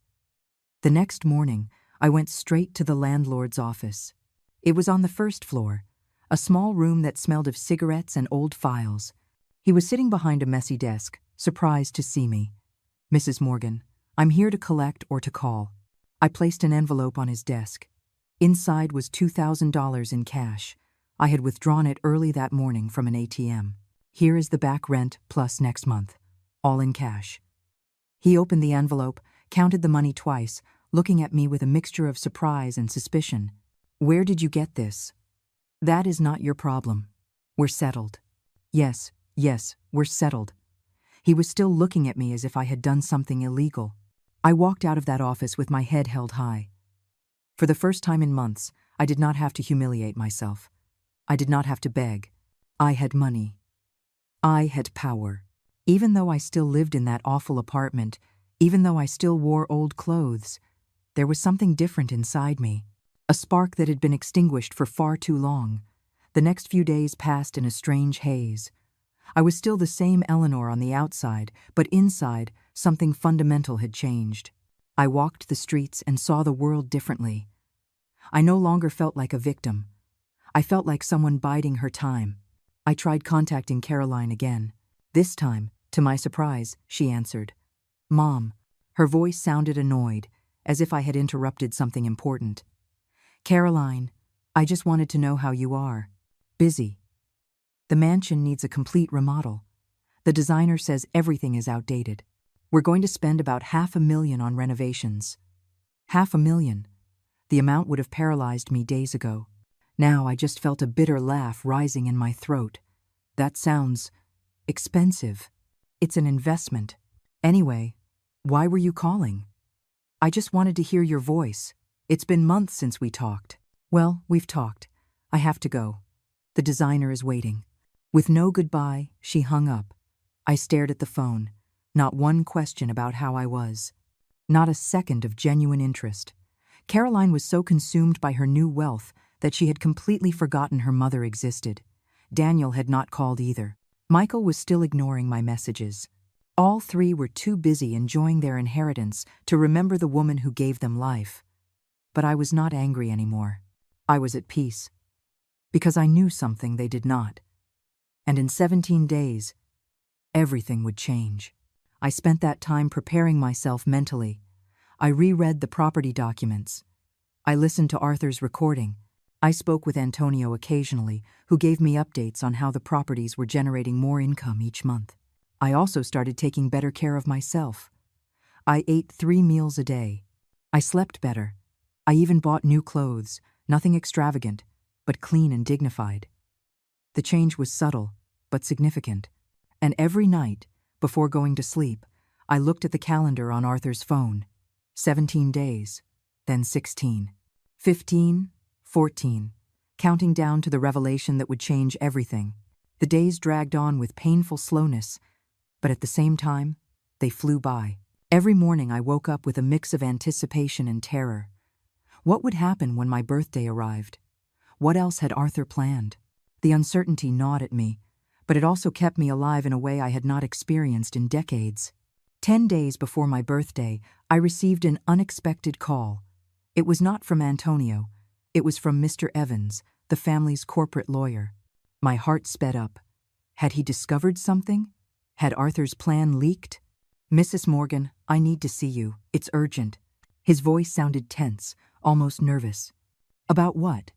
The next morning, I went straight to the landlord's office. It was on the first floor, a small room that smelled of cigarettes and old files. He was sitting behind a messy desk, surprised to see me. Mrs. Morgan, I'm here to collect or to call. I placed an envelope on his desk. Inside was $2,000 in cash. I had withdrawn it early that morning from an ATM. Here is the back rent plus next month, all in cash. He opened the envelope, counted the money twice, looking at me with a mixture of surprise and suspicion. Where did you get this? That is not your problem. We're settled. Yes, we're settled. He was still looking at me as if I had done something illegal. I walked out of that office with my head held high. For the first time in months, I did not have to humiliate myself. I did not have to beg. I had money. I had power. Even though I still lived in that awful apartment, even though I still wore old clothes, there was something different inside me. a spark that had been extinguished for far too long. The next few days passed in a strange haze. I was still the same Eleanor on the outside, but inside, something fundamental had changed. I walked the streets and saw the world differently. I no longer felt like a victim. I felt like someone biding her time. I tried contacting Caroline again. This time, to my surprise, she answered. Mom. Her voice sounded annoyed, as if I had interrupted something important. Caroline, I just wanted to know how you are. Busy. The mansion needs a complete remodel. The designer says everything is outdated. We're going to spend about $500,000 on renovations. $500,000. The amount would have paralyzed me days ago. Now I just felt a bitter laugh rising in my throat. That sounds expensive. It's an investment. Anyway, why were you calling? I just wanted to hear your voice. It's been months since we talked. Well, we've talked. I have to go. The designer is waiting. With no goodbye, she hung up. I stared at the phone. Not one question about how I was. Not a second of genuine interest. Caroline was so consumed by her new wealth that she had completely forgotten her mother existed. Daniel had not called either. Michael was still ignoring my messages. All three were too busy enjoying their inheritance to remember the woman who gave them life. But I was not angry anymore. I was at peace. Because I knew something they did not. And in 17 days, everything would change. I spent that time preparing myself mentally. I reread the property documents. I listened to Arthur's recording. I spoke with Antonio occasionally, who gave me updates on how the properties were generating more income each month. I also started taking better care of myself. I ate 3 meals a day. I slept better. I even bought new clothes, nothing extravagant, but clean and dignified. The change was subtle, but significant. And every night, before going to sleep, I looked at the calendar on Arthur's phone. 17 days, then 16, 15, 14, counting down to the revelation that would change everything. The days dragged on with painful slowness, but at the same time, they flew by. Every morning I woke up with a mix of anticipation and terror. What would happen when my birthday arrived? What else had Arthur planned? The uncertainty gnawed at me, but it also kept me alive in a way I had not experienced in decades. 10 days before my birthday, I received an unexpected call. It was not from Antonio. It was from Mr. Evans, the family's corporate lawyer. My heart sped up. Had he discovered something? Had Arthur's plan leaked? Mrs. Morgan, I need to see you. It's urgent. His voice sounded tense, almost nervous. About what?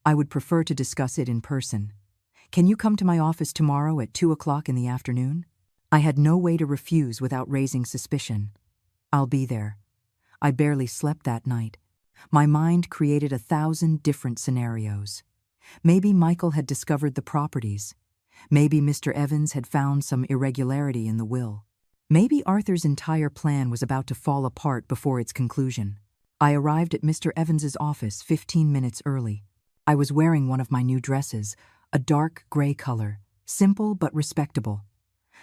I would prefer to discuss it in person. Can you come to my office tomorrow at 2 o'clock in the afternoon? I had no way to refuse without raising suspicion. I'll be there. I barely slept that night. My mind created 1,000 different scenarios. Maybe Michael had discovered the properties. Maybe Mr. Evans had found some irregularity in the will. Maybe Arthur's entire plan was about to fall apart before its conclusion. I arrived at Mr. Evans's office 15 minutes early. I was wearing one of my new dresses, a dark gray color, simple but respectable.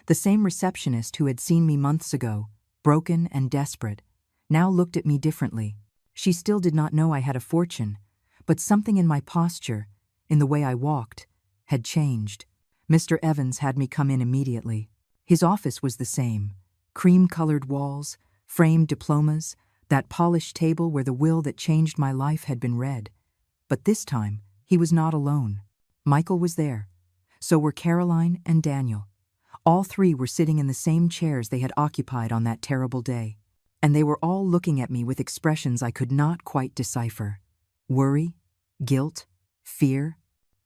The same receptionist who had seen me months ago, broken and desperate, now looked at me differently. She still did not know I had a fortune, but something in my posture, in the way I walked, had changed. Mr. Evans had me come in immediately. His office was the same, cream-colored walls, framed diplomas, that polished table where the will that changed my life had been read. But this time, he was not alone. Michael was there. So were Caroline and Daniel. All three were sitting in the same chairs they had occupied on that terrible day. And they were all looking at me with expressions I could not quite decipher. Worry? Guilt? Fear?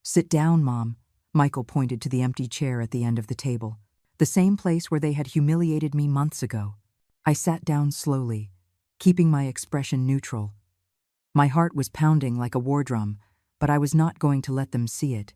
Sit down, Mom. Michael pointed to the empty chair at the end of the table. The same place where they had humiliated me months ago. I sat down slowly, keeping my expression neutral. My heart was pounding like a war drum, but I was not going to let them see it.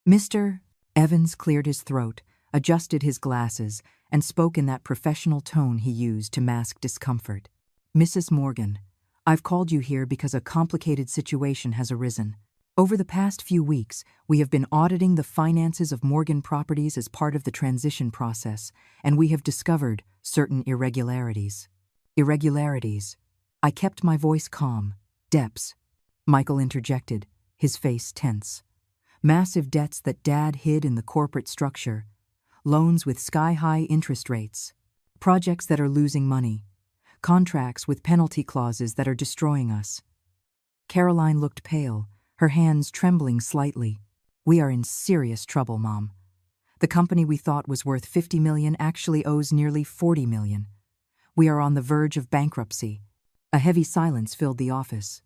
Mr. Evans cleared his throat, adjusted his glasses, and spoke in that professional tone he used to mask discomfort. Mrs. Morgan, I've called you here because a complicated situation has arisen. Over the past few weeks, we have been auditing the finances of Morgan Properties as part of the transition process, and we have discovered certain irregularities. Irregularities. I kept my voice calm. Depths. Michael interjected, his face tense. Massive debts that Dad hid in the corporate structure. Loans with sky-high interest rates. Projects that are losing money. Contracts with penalty clauses that are destroying us. Caroline looked pale, her hands trembling slightly. We are in serious trouble, Mom. The company we thought was worth $50 million actually owes nearly $40 million. We are on the verge of bankruptcy. A heavy silence filled the office.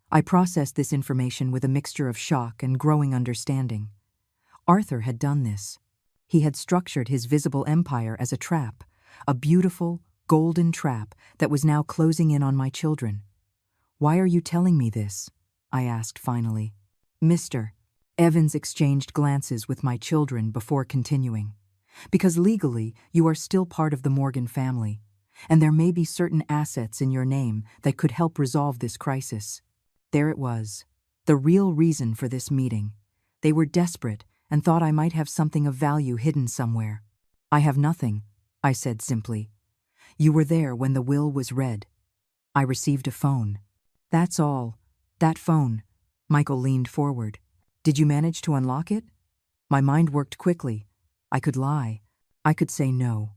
I processed this information with a mixture of shock and growing understanding. Arthur had done this. He had structured his visible empire as a trap, a beautiful, golden trap that was now closing in on my children. Why are you telling me this? I asked finally. Mr. Evans exchanged glances with my children before continuing. Because legally, you are still part of the Morgan family, and there may be certain assets in your name that could help resolve this crisis. There it was, the real reason for this meeting. They were desperate and thought I might have something of value hidden somewhere. I have nothing, I said simply. You were there when the will was read. I received a phone. That's all. That phone. Michael leaned forward. Did you manage to unlock it? My mind worked quickly. I could lie. I could say no.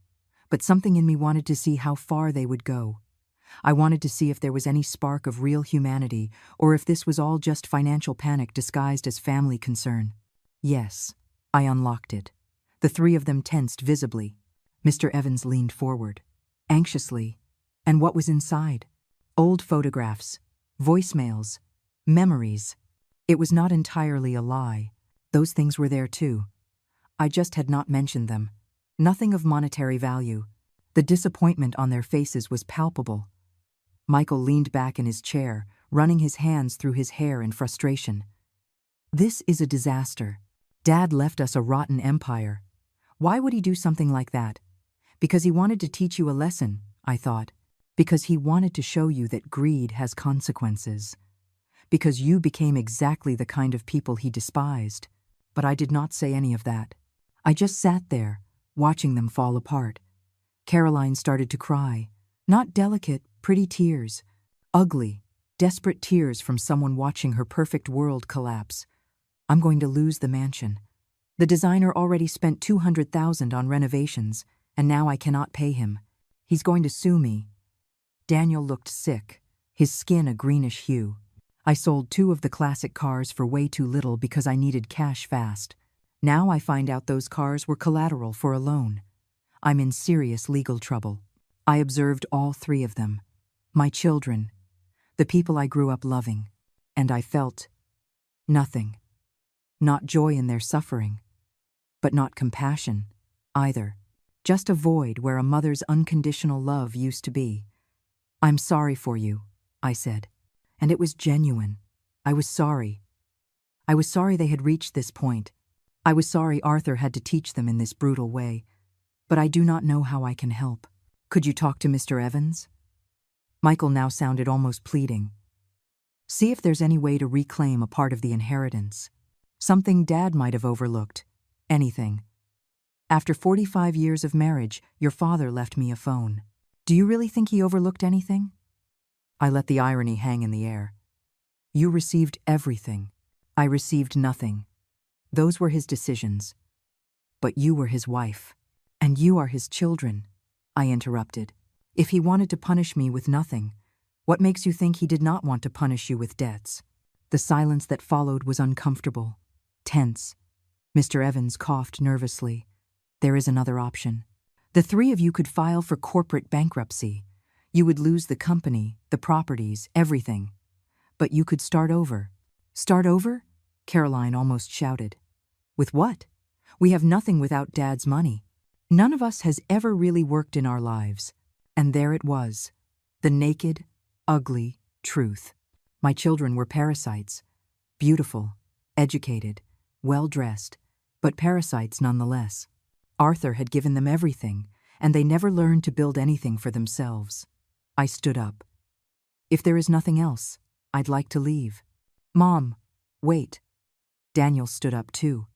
But something in me wanted to see how far they would go. I wanted to see if there was any spark of real humanity, or if this was all just financial panic disguised as family concern. Yes, I unlocked it. The three of them tensed visibly. Mr. Evans leaned forward, anxiously. And what was inside? Old photographs, voicemails, memories. It was not entirely a lie. Those things were there too. I just had not mentioned them. Nothing of monetary value. The disappointment on their faces was palpable. Michael leaned back in his chair, running his hands through his hair in frustration. This is a disaster. Dad left us a rotten empire. Why would he do something like that? Because he wanted to teach you a lesson, I thought. Because he wanted to show you that greed has consequences. Because you became exactly the kind of people he despised. But I did not say any of that. I just sat there, watching them fall apart. Caroline started to cry. Not delicate, pretty tears. Ugly, desperate tears from someone watching her perfect world collapse. I'm going to lose the mansion. The designer already spent $200,000 on renovations, and now I cannot pay him. He's going to sue me. Daniel looked sick, his skin a greenish hue. I sold 2 of the classic cars for way too little because I needed cash fast. Now I find out those cars were collateral for a loan. I'm in serious legal trouble. I observed all 3 of them. My children, the people I grew up loving, and I felt nothing. Not joy in their suffering, but not compassion either. Just a void where a mother's unconditional love used to be. I'm sorry for you, I said, and it was genuine. I was sorry. I was sorry they had reached this point. I was sorry Arthur had to teach them in this brutal way, but I do not know how I can help. Could you talk to Mr. Evans? Michael now sounded almost pleading. See if there's any way to reclaim a part of the inheritance. Something Dad might have overlooked. Anything. After 45 years of marriage, your father left me a phone. Do you really think he overlooked anything? I let the irony hang in the air. You received everything. I received nothing. Those were his decisions. But you were his wife. And you are his children, I interrupted. If he wanted to punish me with nothing, what makes you think he did not want to punish you with debts? The silence that followed was uncomfortable, tense. Mr. Evans coughed nervously. There is another option. The 3 of you could file for corporate bankruptcy. You would lose the company, the properties, everything. But you could start over. Start over? Caroline almost shouted. With what? We have nothing without Dad's money. None of us has ever really worked in our lives. And there it was. The naked, ugly truth. My children were parasites. Beautiful, educated, well-dressed, but parasites nonetheless. Arthur had given them everything, and they never learned to build anything for themselves. I stood up. If there is nothing else, I'd like to leave. Mom, wait. Daniel stood up too.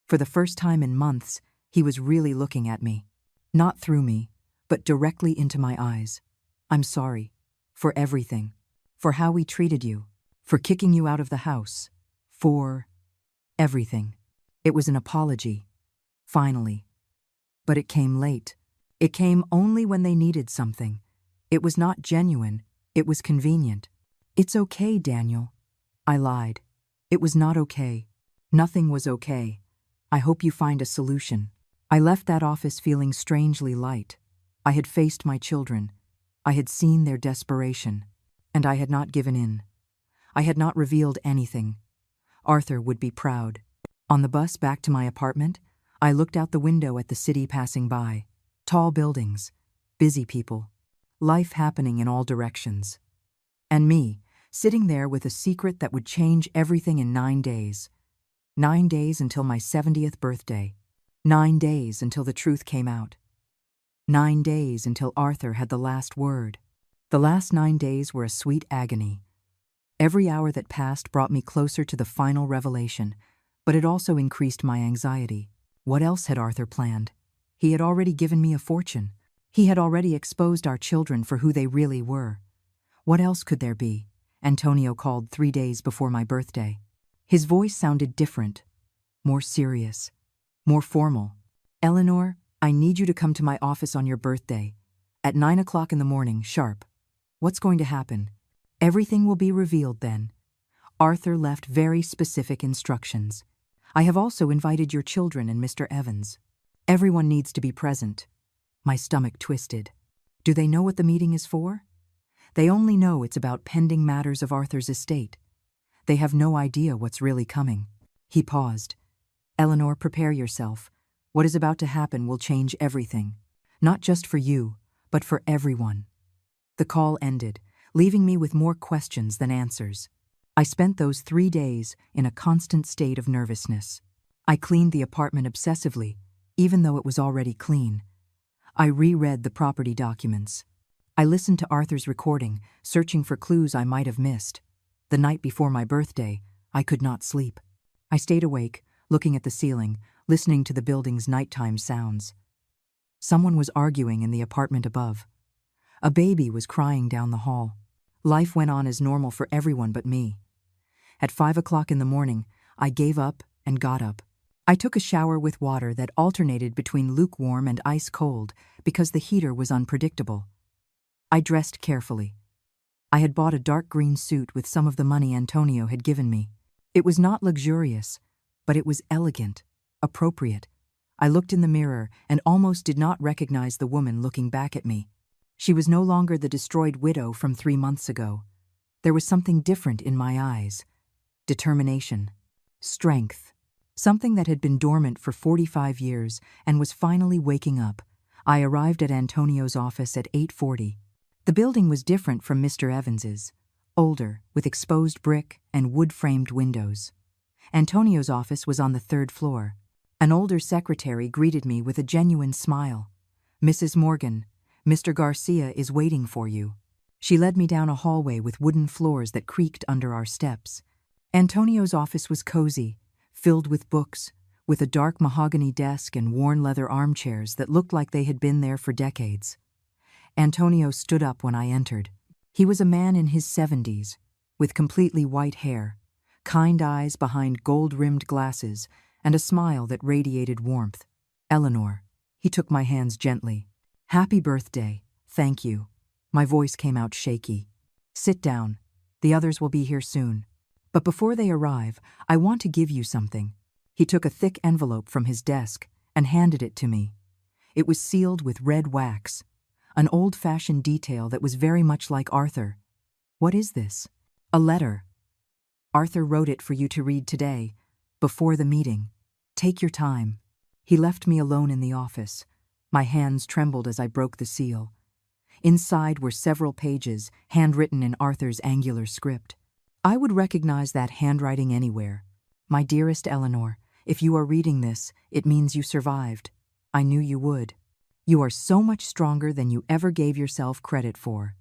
For the first time in months, he was really looking at me. Not through me, but directly into my eyes. I'm sorry. For everything. For how we treated you. For kicking you out of the house. For everything. It was an apology. Finally. But it came late. It came only when they needed something. It was not genuine. It was convenient. It's okay, Daniel. I lied. It was not okay. Nothing was okay. I hope you find a solution. I left that office feeling strangely light. I had faced my children. I had seen their desperation. And I had not given in. I had not revealed anything. Arthur would be proud. On the bus back to my apartment, I looked out the window at the city passing by. Tall buildings, busy people, life happening in all directions. And me, sitting there with a secret that would change everything in 9 days. 9 days until my 70th birthday. 9 days until the truth came out. 9 days until Arthur had the last word. The last 9 days were a sweet agony. Every hour that passed brought me closer to the final revelation, but it also increased my anxiety. What else had Arthur planned? He had already given me a fortune. He had already exposed our children for who they really were. What else could there be? Antonio called 3 days before my birthday. His voice sounded different, more serious, more formal. Eleanor, I need you to come to my office on your birthday. At 9 o'clock in the morning, sharp. What's going to happen? Everything will be revealed then. Arthur left very specific instructions. I have also invited your children and Mr. Evans. Everyone needs to be present. My stomach twisted. Do they know what the meeting is for? They only know it's about pending matters of Arthur's estate. They have no idea what's really coming. He paused. Eleanor, prepare yourself. What is about to happen will change everything. Not just for you, but for everyone. The call ended, leaving me with more questions than answers. I spent those 3 days in a constant state of nervousness. I cleaned the apartment obsessively, even though it was already clean. I reread the property documents. I listened to Arthur's recording, searching for clues I might have missed. The night before my birthday, I could not sleep. I stayed awake, looking at the ceiling, listening to the building's nighttime sounds. Someone was arguing in the apartment above. A baby was crying down the hall. Life went on as normal for everyone but me. At 5 o'clock in the morning, I gave up and got up. I took a shower with water that alternated between lukewarm and ice cold because the heater was unpredictable. I dressed carefully. I had bought a dark green suit with some of the money Antonio had given me. It was not luxurious, but it was elegant, appropriate. I looked in the mirror and almost did not recognize the woman looking back at me. She was no longer the destroyed widow from 3 months ago. There was something different in my eyes. Determination. Strength. Something that had been dormant for 45 years and was finally waking up. I arrived at Antonio's office at 8:40. The building was different from Mr. Evans's. Older, with exposed brick and wood-framed windows. Antonio's office was on the 3rd floor. An older secretary greeted me with a genuine smile. Mrs. Morgan, Mr. Garcia is waiting for you. She led me down a hallway with wooden floors that creaked under our steps. Antonio's office was cozy, filled with books, with a dark mahogany desk and worn leather armchairs that looked like they had been there for decades. Antonio stood up when I entered. He was a man in his 70s, with completely white hair, kind eyes behind gold-rimmed glasses, and a smile that radiated warmth. Eleanor. He took my hands gently. Happy birthday. Thank you. My voice came out shaky. Sit down. The others will be here soon. But before they arrive, I want to give you something. He took a thick envelope from his desk and handed it to me. It was sealed with red wax, an old-fashioned detail that was very much like Arthur. What is this? A letter. Arthur wrote it for you to read today, before the meeting. Take your time. He left me alone in the office. My hands trembled as I broke the seal. Inside were several pages, handwritten in Arthur's angular script. I would recognize that handwriting anywhere. My dearest Eleanor, if you are reading this, it means you survived. I knew you would. You are so much stronger than you ever gave yourself credit for.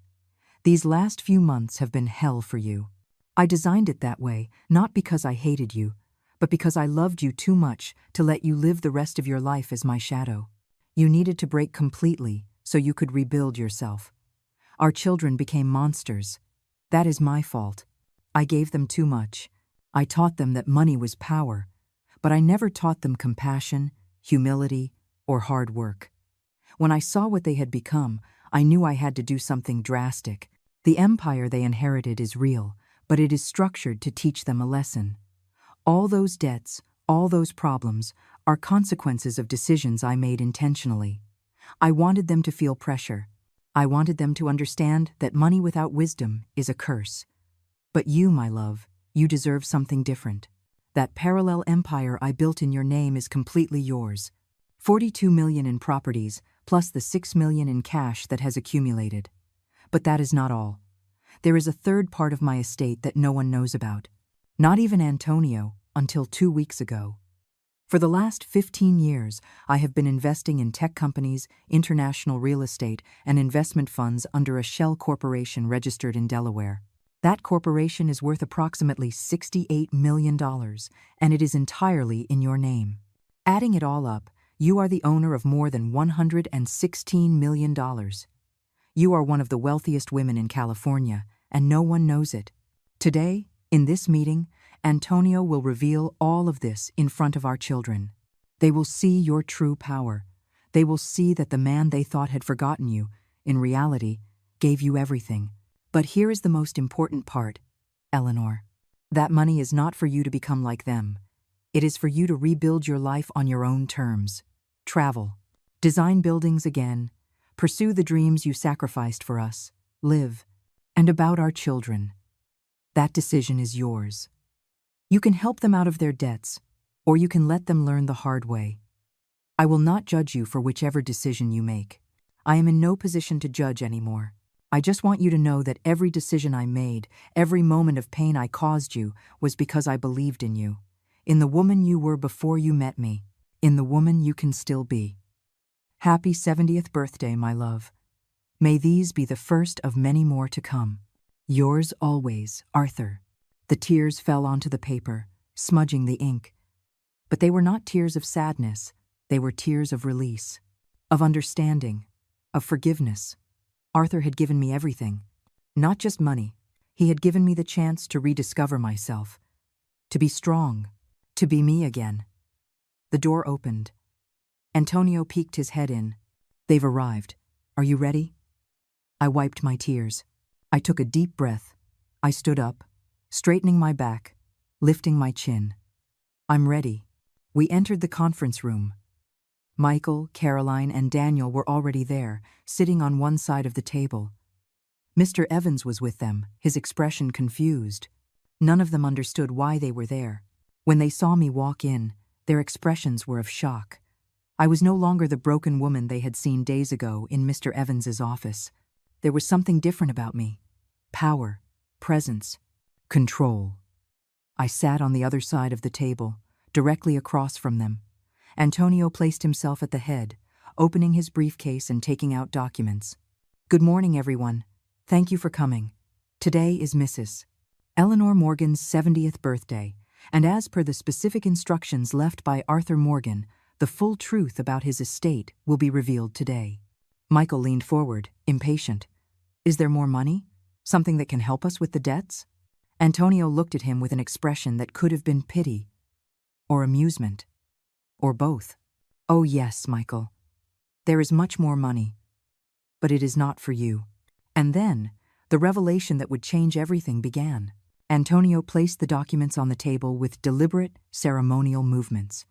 These last few months have been hell for you. I designed it that way, not because I hated you, but because I loved you too much to let you live the rest of your life as my shadow. You needed to break completely so you could rebuild yourself. Our children became monsters. That is my fault. I gave them too much. I taught them that money was power, but I never taught them compassion, humility, or hard work. When I saw what they had become, I knew I had to do something drastic. The empire they inherited is real, but it is structured to teach them a lesson. All those debts, all those problems, are consequences of decisions I made intentionally. I wanted them to feel pressure. I wanted them to understand that money without wisdom is a curse. But you, my love, you deserve something different. That parallel empire I built in your name is completely yours. 42 million in properties, plus the 6 million in cash that has accumulated. But that is not all. There is a third part of my estate that no one knows about. Not even Antonio, until 2 weeks ago. For the last 15 years, I have been investing in tech companies, international real estate, and investment funds under a shell corporation registered in Delaware. That corporation is worth approximately $68 million, and it is entirely in your name. Adding it all up, you are the owner of more than $116 million. You are one of the wealthiest women in California, and no one knows it. Today, in this meeting, Antonio will reveal all of this in front of our children. They will see your true power. They will see that the man they thought had forgotten you, in reality, gave you everything. But here is the most important part, Eleanor. That money is not for you to become like them. It is for you to rebuild your life on your own terms. Travel. Design buildings again. Pursue the dreams you sacrificed for us. Live. And about our children. That decision is yours. You can help them out of their debts, or you can let them learn the hard way. I will not judge you for whichever decision you make. I am in no position to judge anymore. I just want you to know that every decision I made, every moment of pain I caused you, was because I believed in you. In the woman you were before you met me. In the woman you can still be. Happy 70th birthday, my love. May these be the first of many more to come. Yours always, Arthur. The tears fell onto the paper, smudging the ink. But they were not tears of sadness. They were tears of release, of understanding, of forgiveness. Arthur had given me everything. Not just money. He had given me the chance to rediscover myself, to be strong, to be me again. The door opened. Antonio peeked his head in. They've arrived. Are you ready? I wiped my tears. I took a deep breath. I stood up, straightening my back, lifting my chin. I'm ready. We entered the conference room. Michael, Caroline, and Daniel were already there, sitting on one side of the table. Mr. Evans was with them, his expression confused. None of them understood why they were there. When they saw me walk in, their expressions were of shock. I was no longer the broken woman they had seen days ago in Mr. Evans's office. There was something different about me. Power, presence, control. I sat on the other side of the table, directly across from them. Antonio placed himself at the head, opening his briefcase and taking out documents. Good morning, everyone. Thank you for coming. Today is Mrs. Eleanor Morgan's 70th birthday, and as per the specific instructions left by Arthur Morgan, the full truth about his estate will be revealed today. Michael leaned forward, impatient. Is there more money? Something that can help us with the debts? Antonio looked at him with an expression that could have been pity, or amusement, or both. Oh yes, Michael. There is much more money, but it is not for you. And then, the revelation that would change everything began. Antonio placed the documents on the table with deliberate, ceremonial movements.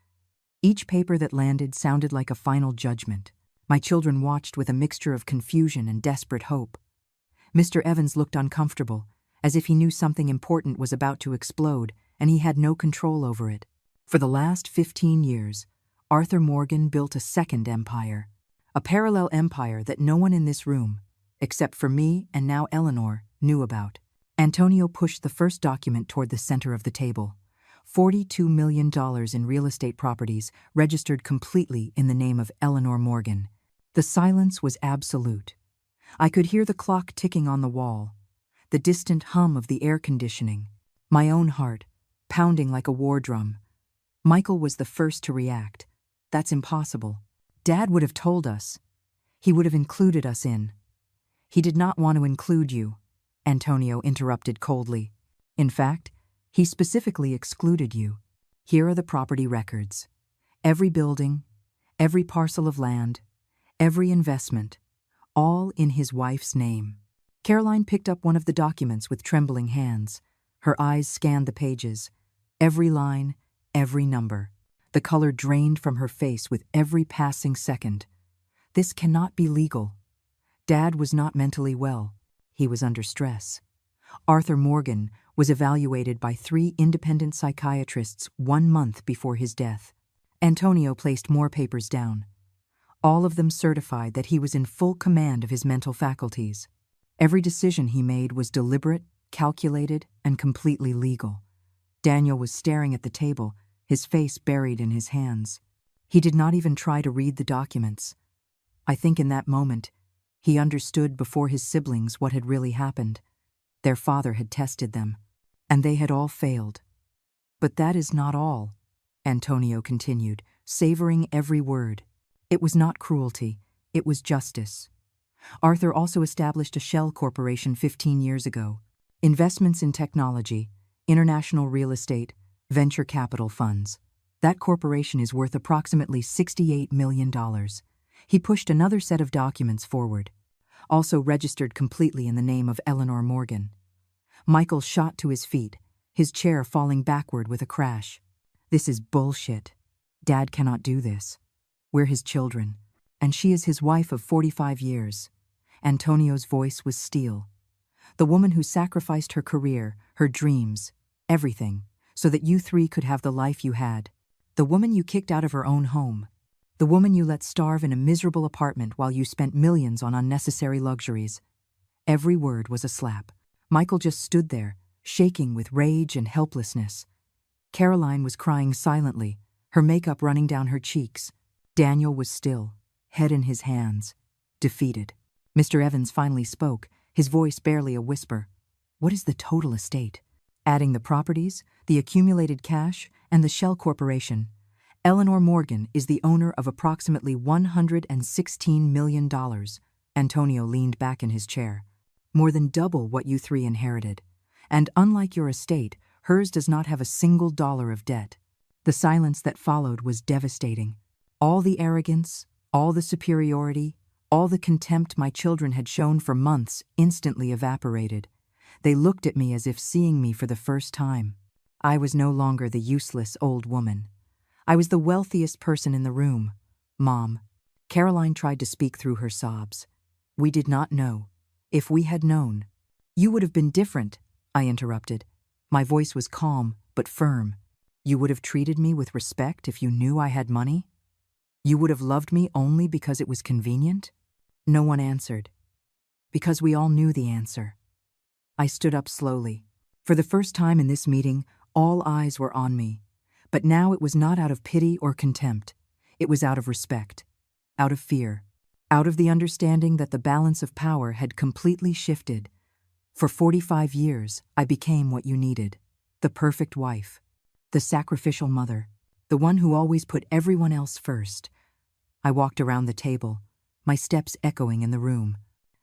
Each paper that landed sounded like a final judgment. My children watched with a mixture of confusion and desperate hope. Mr. Evans looked uncomfortable, as if he knew something important was about to explode, and he had no control over it. For the last 15 years, Arthur Morgan built a second empire, a parallel empire that no one in this room, except for me and now Eleanor, knew about. Antonio pushed the first document toward the center of the table. $42 million in real estate properties registered completely in the name of Eleanor Morgan. The silence was absolute. I could hear the clock ticking on the wall, the distant hum of the air conditioning, my own heart pounding like a war drum. Michael was the first to react. That's impossible. Dad would have told us. He would have included us in. He did not want to include you, Antonio interrupted coldly. In fact, he specifically excluded you. Here are the property records. Every building, every parcel of land, every investment, all in his wife's name. Caroline picked up one of the documents with trembling hands. Her eyes scanned the pages. Every line, every number. The color drained from her face with every passing second. This cannot be legal. Dad was not mentally well. He was under stress. Arthur Morgan was evaluated by 3 independent psychiatrists 1 month before his death. Antonio placed more papers down. All of them certified that he was in full command of his mental faculties. Every decision he made was deliberate, calculated, and completely legal. Daniel was staring at the table, his face buried in his hands. He did not even try to read the documents. I think in that moment, he understood before his siblings what had really happened. Their father had tested them, and they had all failed. But that is not all, Antonio continued, savoring every word. It was not cruelty, it was justice. Arthur also established a shell corporation 15 years ago. Investments in technology, international real estate, venture capital funds. That corporation is worth approximately $68 million. He pushed another set of documents forward, also registered completely in the name of Eleanor Morgan. Michael shot to his feet, his chair falling backward with a crash. This is bullshit. Dad cannot do this. We're his children, and she is his wife of 45 years. Antonio's voice was steel. The woman who sacrificed her career, her dreams, everything, so that you 3 could have the life you had. The woman you kicked out of her own home. The woman you let starve in a miserable apartment while you spent millions on unnecessary luxuries. Every word was a slap. Michael just stood there, shaking with rage and helplessness. Caroline was crying silently, her makeup running down her cheeks. Daniel was still, head in his hands, defeated. Mr. Evans finally spoke, his voice barely a whisper. What is the total estate? Adding the properties, the accumulated cash, and the shell corporation, Eleanor Morgan is the owner of approximately $116 million. Antonio leaned back in his chair. More than double what you 3 inherited. And unlike your estate, hers does not have a single dollar of debt. The silence that followed was devastating. All the arrogance, all the superiority, all the contempt my children had shown for months instantly evaporated. They looked at me as if seeing me for the first time. I was no longer the useless old woman. I was the wealthiest person in the room. Mom. Caroline tried to speak through her sobs. We did not know. If we had known. You would have been different, I interrupted. My voice was calm, but firm. You would have treated me with respect if you knew I had money? You would have loved me only because it was convenient? No one answered. Because we all knew the answer. I stood up slowly. For the first time in this meeting, all eyes were on me. But now it was not out of pity or contempt. It was out of respect, out of fear, out of the understanding that the balance of power had completely shifted. For 45 years, I became what you needed. The perfect wife, the sacrificial mother, the one who always put everyone else first. I walked around the table, my steps echoing in the room.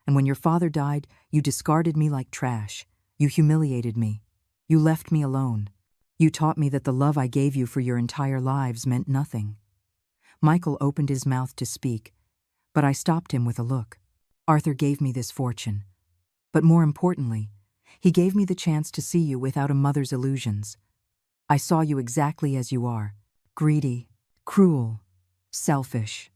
And when your father died, you discarded me like trash. You humiliated me. You left me alone. You taught me that the love I gave you for your entire lives meant nothing. Michael opened his mouth to speak, but I stopped him with a look. Arthur gave me this fortune. But more importantly, he gave me the chance to see you without a mother's illusions. I saw you exactly as you are, greedy, cruel, selfish.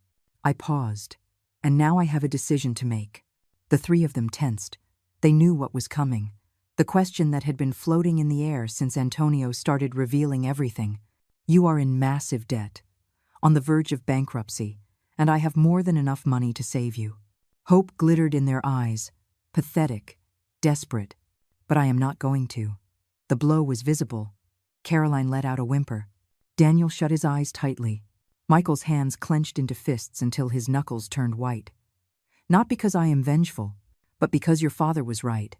I paused, and now I have a decision to make. The 3 of them tensed. They knew what was coming. The question that had been floating in the air since Antonio started revealing everything. You are in massive debt, on the verge of bankruptcy, and I have more than enough money to save you. Hope glittered in their eyes, pathetic, desperate, but I am not going to. The blow was visible. Caroline let out a whimper. Daniel shut his eyes tightly. Michael's hands clenched into fists until his knuckles turned white. Not because I am vengeful, but because your father was right.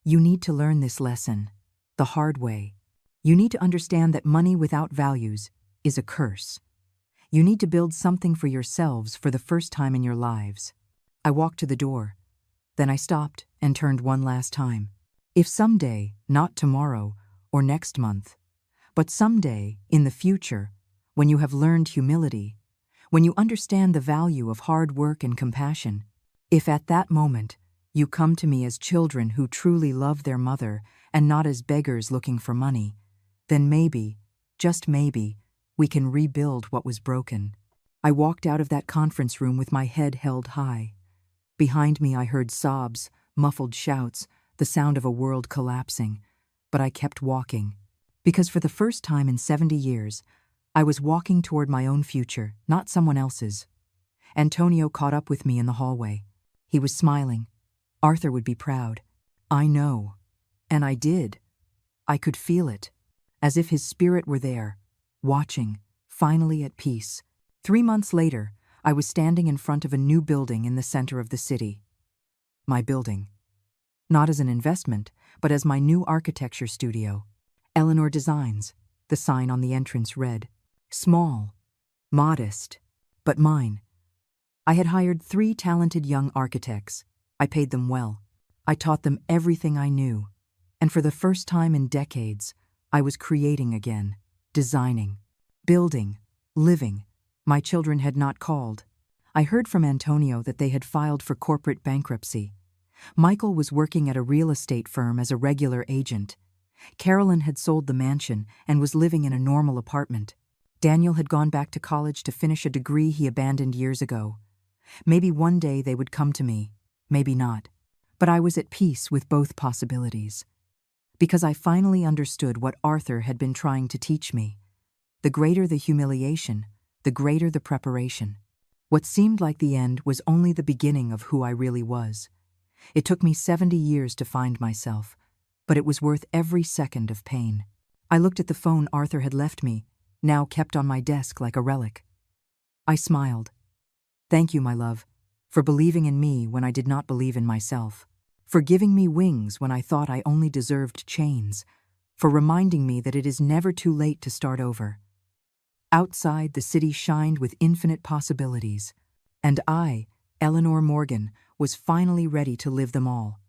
You need to learn this lesson, the hard way. You need to understand that money without values is a curse. You need to build something for yourselves for the first time in your lives. I walked to the door. Then I stopped and turned one last time. If someday, not tomorrow or next month, but someday, in the future, when you have learned humility, when you understand the value of hard work and compassion, if at that moment you come to me as children who truly love their mother and not as beggars looking for money, then maybe, just maybe, we can rebuild what was broken. I walked out of that conference room with my head held high. Behind me I heard sobs, muffled shouts, the sound of a world collapsing, but I kept walking. Because for the first time in 70 years, I was walking toward my own future, not someone else's. Antonio caught up with me in the hallway. He was smiling. Arthur would be proud. I know. And I did. I could feel it, as if his spirit were there, watching, finally at peace. 3 months later, I was standing in front of a new building in the center of the city. My building. Not as an investment, but as my new architecture studio. Eleanor Designs, the sign on the entrance read. Small, modest, but mine. I had hired 3 talented young architects. I paid them well. I taught them everything I knew. And for the first time in decades, I was creating again, designing, building, living. My children had not called. I heard from Antonio that they had filed for corporate bankruptcy. Michael was working at a real estate firm as a regular agent. Carolyn had sold the mansion and was living in a normal apartment. Daniel had gone back to college to finish a degree he abandoned years ago. Maybe one day they would come to me, maybe not. But I was at peace with both possibilities. Because I finally understood what Arthur had been trying to teach me. The greater the humiliation, the greater the preparation. What seemed like the end was only the beginning of who I really was. It took me 70 years to find myself, but it was worth every second of pain. I looked at the phone Arthur had left me, now kept on my desk like a relic. I smiled. Thank you, my love, for believing in me when I did not believe in myself, for giving me wings when I thought I only deserved chains, for reminding me that it is never too late to start over. Outside, the city shined with infinite possibilities, and I, Eleanor Morgan, was finally ready to live them all.